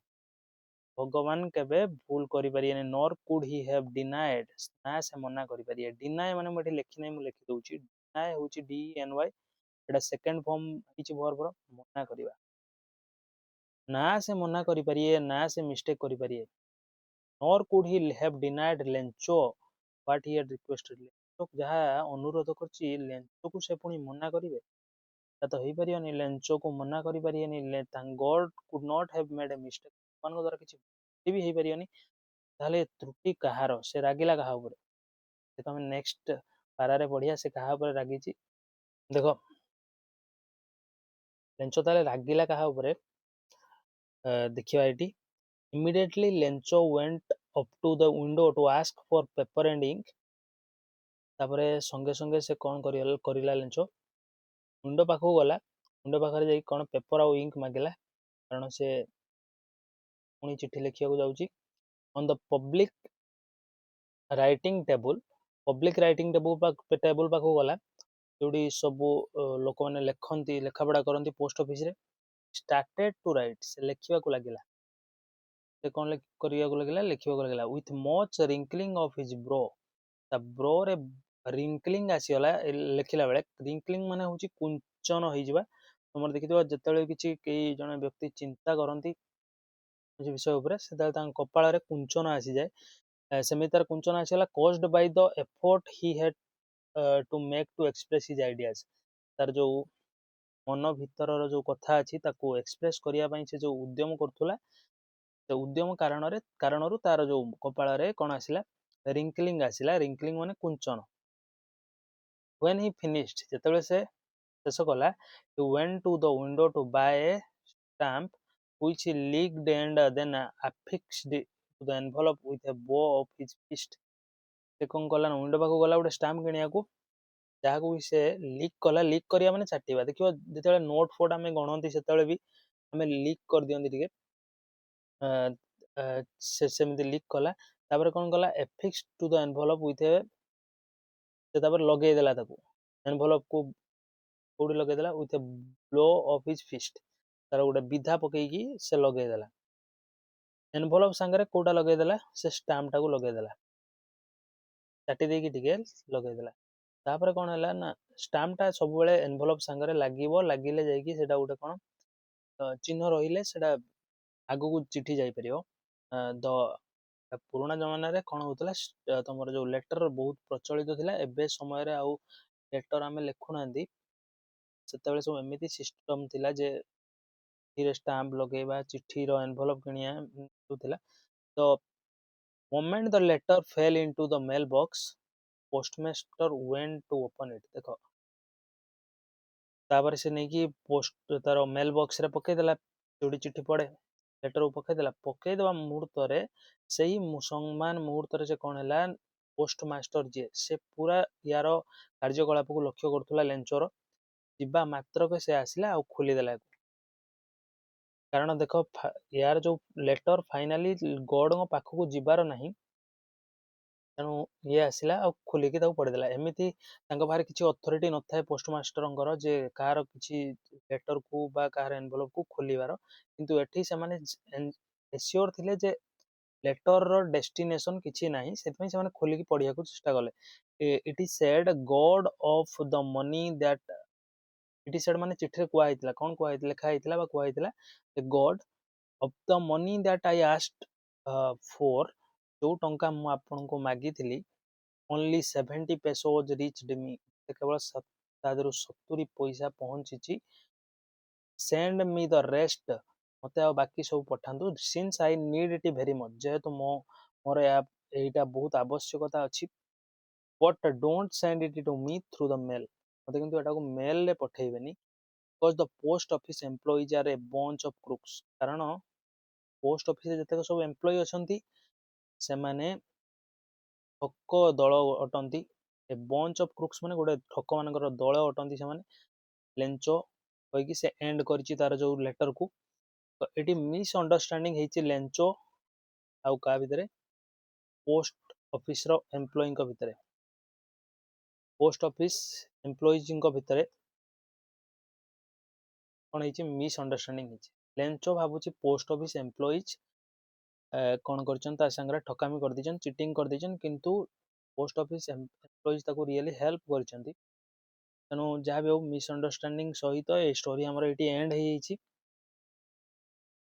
ଭଗବାନ କେବେ ଭୁଲ କରିପାରିବେନି ନର୍ କୁଡ୍ ହି ହ୍ୟାଭ୍ ଡିନାଏଡ୍ ନା ସେ ମନା କରିପାରିବେ ଡିନାଏ ମାନେ ମୁଁ ଏଠି ଲେଖିନାହିଁ ମୁଁ ଲେଖି ଦଉଛି ଡିନାଏ ହଉଛି DENY ଏଟା ସେକେଣ୍ଡ ଫର୍ମ କିଛି ଭର୍ବର ମନା କରିବା ନା ସେ ମନା କରିପାରିବେ ନା ସେ ମିଷ୍ଟେକ୍ କରିପାରିବେ nor could he have denied ଲେଞ୍ଚୋ what he had requested ଲେଞ୍ଚୋ ଯାହା ଅନୁରୋଧ କରିଛି ଲେଞ୍ଚୋକୁ ସେ ପୁଣି ମନା କରିବେ ତା ତ ହେଇପାରିବନି ଲେଞ୍ଚୋକୁ ମନା କରିପାରିବେନି God could not have made a mistake ଭଗବାନଙ୍କ ଦ୍ୱାରା କିଛି ତ୍ରୁଟି ବି ହେଇପାରିବନି ତାହେଲେ ତ୍ରୁଟି କାହାର ସେ ରାଗିଲା କାହା ଉପରେ ଦେଖ ଆମେ ନେକ୍ସଟ ପାରାରେ ପଢିବା ସେ କାହା ଉପରେ ରାଗିଛି ଦେଖ ଲେଞ୍ଚୋ ତାହେଲେ ରାଗିଲା କାହା ଉପରେ ଦେଖିବା ଏଠି immediately ଲେଞ୍ଚୋ went up to the window to ask for paper and ink ତାପରେ ସଙ୍ଗେ ସଙ୍ଗେ ସେ କଣ କରିଲା ଲେଞ୍ଚୋ ୱିଣ୍ଡୋ ପାଖକୁ ଗଲା ୱିଣ୍ଡୋ ପାଖରେ ଯାଇକି କଣ ପେପର ଆଉ ଇଙ୍କ ମାଗିଲା କାରଣ ସେ ପୁଣି ଚିଠି ଲେଖିବାକୁ ଯାଉଛି on the public writing table ପାଖକୁ ଗଲା ଯୋଉଠି ସବୁ ଲୋକମାନେ ଲେଖନ୍ତି ଲେଖାପଢା କରନ୍ତି ପୋଷ୍ଟ ଅଫିସରେ started to write ସେ ଲେଖିବାକୁ ଲାଗିଲା ସେ କଣ କରିବାକୁ ଲାଗିଲା ଲେଖିବାକୁ ଲାଗିଲା with much wrinkling of his brow ତା ବ୍ରୋରେ ରିଙ୍କଲିଂ ଆସିଗଲା ଲେଖିଲା ବେଳେ ରିଙ୍କଲିଂ ମାନେ ହଉଛି କୁଞ୍ଚନ ହେଇଯିବା ତମର ଦେଖିଥିବ ଯେତେବେଳେ କିଛି କେହି ଜଣେ ବ୍ୟକ୍ତି ଚିନ୍ତା କରନ୍ତି କିଛି ବିଷୟ ଉପରେ ସେତେବେଳେ ତାଙ୍କ କପାଳରେ କୁଞ୍ଚନ ଆସିଯାଏ ସେମିତି ତାର କୁଞ୍ଚନ ଆସିଗଲା caused by the effort he had to make to express his ideas ତାର ଯୋଉ ମନ ଭିତରର ଯୋଉ କଥା ଅଛି ତାକୁ ଏକ୍ସପ୍ରେସ କରିବା ପାଇଁ ସେ ଯୋଉ ଉଦ୍ୟମ କରୁଥିଲା ସେ ଉଦ୍ୟମ କାରଣରୁ ତାର ଯୋଉ କପାଳରେ କଣ ଆସିଲା ରିଙ୍କଲିଂ ଆସିଲା ରିଙ୍କଲିଂ ମାନେ କୁଞ୍ଚନ when he finished ଯେତେବେଳେ ସେ ଶେଷ କଲା he went to the window to buy a stamp which he leaked and then affixed to the envelope with a bow of his fist ସେ କଣ କଲା ନା ୱିଣ୍ଡୋ ପାଖକୁ ଗଲା ଗୋଟେ ଷ୍ଟାମ୍ପ କିଣିବାକୁ ଯାହାକୁ ସେ ଲିକ୍ କରିବା ମାନେ ଚାଟିବା ଦେଖିବ ଯେତେବେଳେ ନୋଟ ଫୋଟ ଆମେ ଗଣନ୍ତି ସେତେବେଳେ ବି ଆମେ ଲିକ୍ କରିଦିଅନ୍ତି ଟିକେ ସେ ସେମିତି ଲିକ୍ କଲା ତାପରେ କଣ କଲା affixed to the envelope with a ସେ ତାପରେ ଲଗେଇଦେଲା ତାକୁ envelope କୁ କୋଉଠି ଲଗେଇଦେଲା with a blow of his fist ତାର ଗୋଟେ ବିଧା ପକେଇକି ସେ ଲଗେଇଦେଲା envelope ସାଙ୍ଗରେ କୋଉଟା ଲଗେଇଦେଲା ସେ ଷ୍ଟାମ୍ପ ଟାକୁ ଲଗେଇଦେଲା ଚାଟି ଦେଇକି ଟିକେ ଲଗେଇଦେଲା ତାପରେ କଣ ହେଲା ନା ଷ୍ଟାମ୍ପ ଟା ସବୁବେଳେ ଏନଭଲପ ସାଙ୍ଗରେ ଲାଗିଲେ ଯାଇକି ସେଟା ଗୋଟେ କଣ ଚିହ୍ନ ରହିଲେ ସେଟା ଆଗକୁ ଚିଠି ଯାଇପାରିବ ପୁରୁଣା ଜମାନାରେ କଣ ହଉଥିଲା ତମର ଯୋଉ ଲେଟର ବହୁତ ପ୍ରଚଳିତ ଥିଲା ଏବେ ସମୟରେ ଆଉ ଲେଟର ଆମେ ଲେଖୁନାହାନ୍ତି ସେତେବେଳେ ସବୁ ଏମିତି ସିଷ୍ଟମ ଥିଲା ଯେ ଚିଠିରେ ଷ୍ଟାମ୍ପ ଲଗେଇବା ଚିଠିର ଏନଭଲପ କିଣିବା ଥିଲା ତ moment the letter fell into the mailbox postmaster went to open it ଦେଖ ତାପରେ ସେ ନେଇକି ପୋଷ୍ଟ ତାର ମେଲ ବକ୍ସ ରେ ପକେଇଦେଲା ଯୋଉଠି ଚିଠି ପଡେ ଲେଟର ପକେଇଦେଲା ପକେଇଦବା ମୁହୂର୍ତ୍ତରେ ସେଇ ସମାନ ମୁହୂର୍ତ୍ତରେ ସେ କଣ ହେଲା ପୋଷ୍ଟ ମାଷ୍ଟର ଯିଏ ସେ ପୁରା ୟାର କାର୍ଯ୍ୟକଳାପକୁ ଲକ୍ଷ୍ୟ କରୁଥିଲା ଲେଞ୍ଚର ଯିବା ମାତ୍ରକେ ସେ ଆସିଲା ଆଉ ଖୋଲିଦେଲା କାରଣ ଦେଖ ୟାର ଯୋଉ ଲେଟର ଫାଇନାଲି ଗଡଙ୍କ ପାଖକୁ ଯିବାର ନାହିଁ, ତେଣୁ ଇଏ ଆସିଲା ଆଉ ଖୋଲିକି ତାକୁ ପଢିଦେଲା। ଏମିତି ତାଙ୍କ ପାଖରେ କିଛି ଅଥରିଟି ନଥାଏ ପୋଷ୍ଟମାଷ୍ଟରଙ୍କର ଯେ କାହାର କିଛି ଲେଟରକୁ ବା କାହାର ଏନଭଲପକୁ ଖୋଲିବାର, କିନ୍ତୁ ଏଠି ସେମାନେ ଏସିଓର ଥିଲେ ଯେ ଲେଟରର ଡେଷ୍ଟିନେସନ କିଛି ନାହିଁ, ସେଥିପାଇଁ ସେମାନେ ଖୋଲିକି ପଢିବାକୁ ଚେଷ୍ଟା କଲେ। It is said God of the money that, it is said ମାନେ ଚିଠିରେ କୁହାଯାଇଥିଲା, କଣ କୁହାଯାଇଥିଲା, ଲେଖା ହେଇଥିଲା ବା କୁହାଯାଇଥିଲା, God of the money that I asked for, ଯୋଉ ଟଙ୍କା ମୁଁ ଆପଣଙ୍କୁ ମାଗିଥିଲି, ଓନ୍ଲି 70 pesos reached me, କେବଳ ତା ଦେହରୁ 70 ପଇସା ପହଞ୍ଚିଛି। ସେଣ୍ଡ ମି ଦ ରେଷ୍ଟ, ମତେ ଆଉ ବାକି ସବୁ ପଠାନ୍ତୁ। Since I need it very much, ଯେହେତୁ ମୋର ଏଇଟା ବହୁତ ଆବଶ୍ୟକତା ଅଛି। But don't send it to me through the mail, ମତେ କିନ୍ତୁ ଏଟାକୁ ମେଲରେ ପଠେଇବେନି। Because the post office employees are a bunch of crooks, କାରଣ ପୋଷ୍ଟ ଅଫିସରେ ଯେତେକ ସବୁ ଏମ୍ପ୍ଲୟି ଅଛନ୍ତି ସେମାନେ ଠକ ଦଳ ଅଟନ୍ତି। ଏ ବଞ୍ଚ ଅଫ୍ କ୍ରୁକ୍ସ ମାନେ ଗୋଟେ ଠକ ମାନଙ୍କର ଦଳ ଅଟନ୍ତି ସେମାନେ, ଲେଞ୍ଚ କହିକି ସେ ଏଣ୍ଡ କରିଛି ତାର ଯୋଉ ଲେଟରକୁ। ତ ଏଠି ମିସ୍ ଅଣ୍ଡରଷ୍ଟାଣ୍ଡିଂ ହେଇଛି ଲେଞ୍ଚ ଆଉ କାହା ଭିତରେ, ପୋଷ୍ଟ ଅଫିସର ଏମ୍ପ୍ଲୟିଙ୍କ ଭିତରେ, ପୋଷ୍ଟ ଅଫିସ ଏମ୍ପ୍ଲୟିଜଙ୍କ ଭିତରେ କଣ ହେଇଛି, ମିସ୍ ଅଣ୍ଡରଷ୍ଟାଣ୍ଡିଂ ହେଇଛି। ଲେଞ୍ଚ ଭାବୁଛି ପୋଷ୍ଟ ଅଫିସ ଏମ୍ପ୍ଲୟିଜ କଣ କରିଛନ୍ତି, ତା ସାଙ୍ଗରେ ଠକାମି କରିଦେଇଛନ୍ତି, ଚିଟିଂ କରିଦେଇଛନ୍ତି, କିନ୍ତୁ ପୋଷ୍ଟ ଅଫିସ ଏମ୍ପ୍ଲୟିଜ ତାକୁ ରିଏଲି ହେଲ୍ପ କରିଛନ୍ତି। ତେଣୁ ଯାହା ବି ହଉ ମିସ୍ ଅଣ୍ଡରଷ୍ଟାଣ୍ଡିଂ ସହିତ ଏ ଷ୍ଟୋରି ଆମର ଏଇଠି ଏଣ୍ଡ ହେଇଯାଇଛି।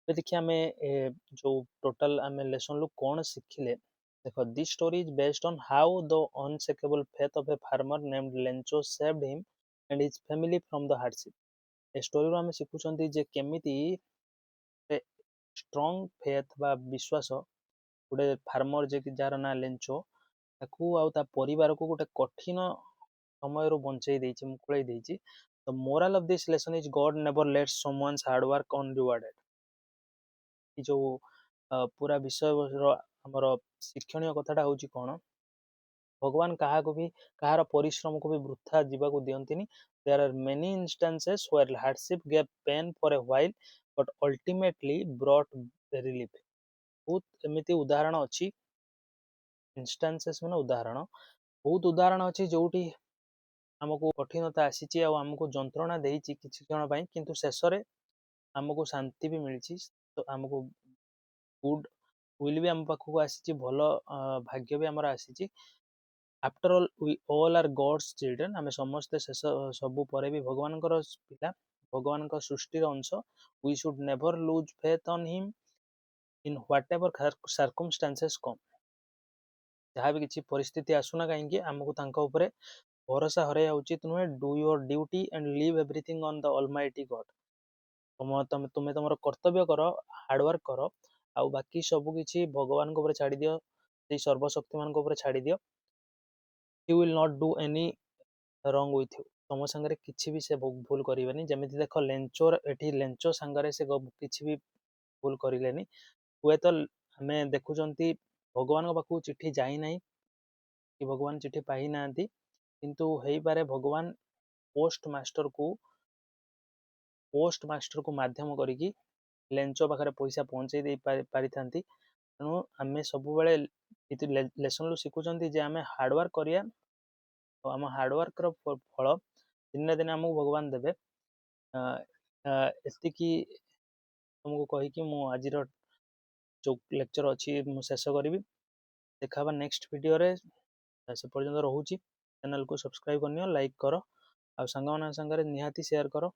ଦେଖିଆ ଆମେ ଯୋଉ ଟୋଟାଲ ଆମେ ଲେସନରୁ କଣ ଶିଖିଲେ ଦେଖ। This story is based on how the unshakable faith of a farmer named Lencho saved him and his family from the hardship. ଏ ଷ୍ଟୋରିରୁ ଆମେ ଶିଖୁଛନ୍ତି ଯେ କେମିତି ଷ୍ଟ୍ରଙ୍ଗ ଫେଥ୍ ବା ବିଶ୍ୱାସ ଗୋଟେ ଫାର୍ମର ଯେ ଯାହାର ନାଁ ଲେଞ୍ଚୋ, ତାକୁ ଆଉ ତା ପରିବାରକୁ ଗୋଟେ କଠିନ ସମୟରୁ ବଞ୍ଚେଇ ଦେଇଛି, ମୁକୁଳେଇ ଦେଇଛି। The moral of this lesson is God never lets someone's hard work unrewarded। ଏ ଯୋଉ ପୁରା ବିଷୟର ଆମର ଶିକ୍ଷଣୀୟ କଥାଟା ହଉଛି କଣ, ଭଗବାନ କାହାକୁ ବି କାହାର ପରିଶ୍ରମକୁ ବି ବୃଥା ଯିବାକୁ ଦିଅନ୍ତିନି। There are many instances where hardship gave pain for a while but ultimately brought relief। ବହୁତ ଏମିତି ଉଦାହରଣ ଅଛି, ଇନଷ୍ଟାନ୍ସେସ୍ ମାନେ ଉଦାହରଣ, ବହୁତ ଉଦାହରଣ ଅଛି ଯୋଉଠି ଆମକୁ କଠିନତା ଆସିଛି ଆଉ ଆମକୁ ଯନ୍ତ୍ରଣା ଦେଇଛି କିଛି କ୍ଷଣ ପାଇଁ, କିନ୍ତୁ ଶେଷରେ ଆମକୁ ଶାନ୍ତି ବି ମିଳିଛି। ତ ଆମକୁ ଗୁଡ୍ ୱିଲ୍ ବି ଆମ ପାଖକୁ ଆସିଛି, ଭଲ ଭାଗ୍ୟ ବି ଆମର ଆସିଛି। After all we all are God's children, ଆମେ ସମସ୍ତେ ଶେଷ ସବୁ ପରେ ବି ଭଗବାନଙ୍କର ପିଲା, ଭଗବାନଙ୍କ ସୃଷ୍ଟିର ଅଂଶ। We should never lose faith on him in whatever circumstances come. ଯାହା ବି କିଛି ପରିସ୍ଥିତି ଆସୁନା କାହିଁକି ଆମକୁ ତାଙ୍କ ଉପରେ ଭରସା ହରାଇବା ଉଚିତ ନୁହେଁ। Do your duty and leave everything on the almighty God. ତୁମେ ତମର କର୍ତ୍ତବ୍ୟ କର, ହାର୍ଡୱାର୍କ କର, ଆଉ ବାକି ସବୁ କିଛି ଭଗବାନଙ୍କ ଉପରେ ଛାଡ଼ିଦିଅ, ସେଇ ସର୍ବଶକ୍ତିମାନଙ୍କ ଉପରେ ଛାଡ଼ିଦିଅ। You will not do any wrong with you, ତମ ସାଙ୍ଗରେ କିଛି ବି ସେ ଭୁଲ କରିବେନି। ଯେମିତି ଦେଖ ଲେଞ୍ଚୋର, ଏଠି ଲେଞ୍ଚୋ ସାଙ୍ଗରେ ସେ କିଛି ବି ଭୁଲ କରିଲେନି। ହୁଏତ ଆମେ ଦେଖୁଛନ୍ତି ଭଗବାନଙ୍କ ପାଖକୁ ଚିଠି ଯାଇନାହିଁ କି ଭଗବାନ ଚିଠି ପାଇନାହାନ୍ତି, କିନ୍ତୁ ହେଇପାରେ ଭଗବାନ ପୋଷ୍ଟ ମାଷ୍ଟରକୁ ମାଧ୍ୟମ କରିକି ଲେଞ୍ଚୋ ପାଖରେ ପଇସା ପହଞ୍ଚେଇ ଦେଇ ପାରିଥାନ୍ତି। ତେଣୁ ଆମେ ସବୁବେଳେ ଲେସନରୁ ଶିଖୁଛନ୍ତି ଯେ ଆମେ ହାର୍ଡୱାର୍କ କରିବା, ଆଉ ଆମ ହାର୍ଡୱାର୍କର ଫଳ ଦିନେ ନା ଦିନେ ଆମକୁ ଭଗବାନ ଦେବେ। ଏତିକି ତମକୁ କହିକି ମୁଁ ଆଜିର ଯୋଉ ଲେକ୍ଚର ଅଛି ମୁଁ ଶେଷ କରିବି। ଦେଖା ହବା ନେକ୍ସଟ ଭିଡ଼ିଓରେ। ସେ ପର୍ଯ୍ୟନ୍ତ ରହୁଛି। ଚ୍ୟାନେଲକୁ ସବସ୍କ୍ରାଇବ କରିନିଅ, ଲାଇକ୍ କର, ଆଉ ସାଙ୍ଗମାନଙ୍କ ସାଙ୍ଗରେ ନିହାତି ସେୟାର କର।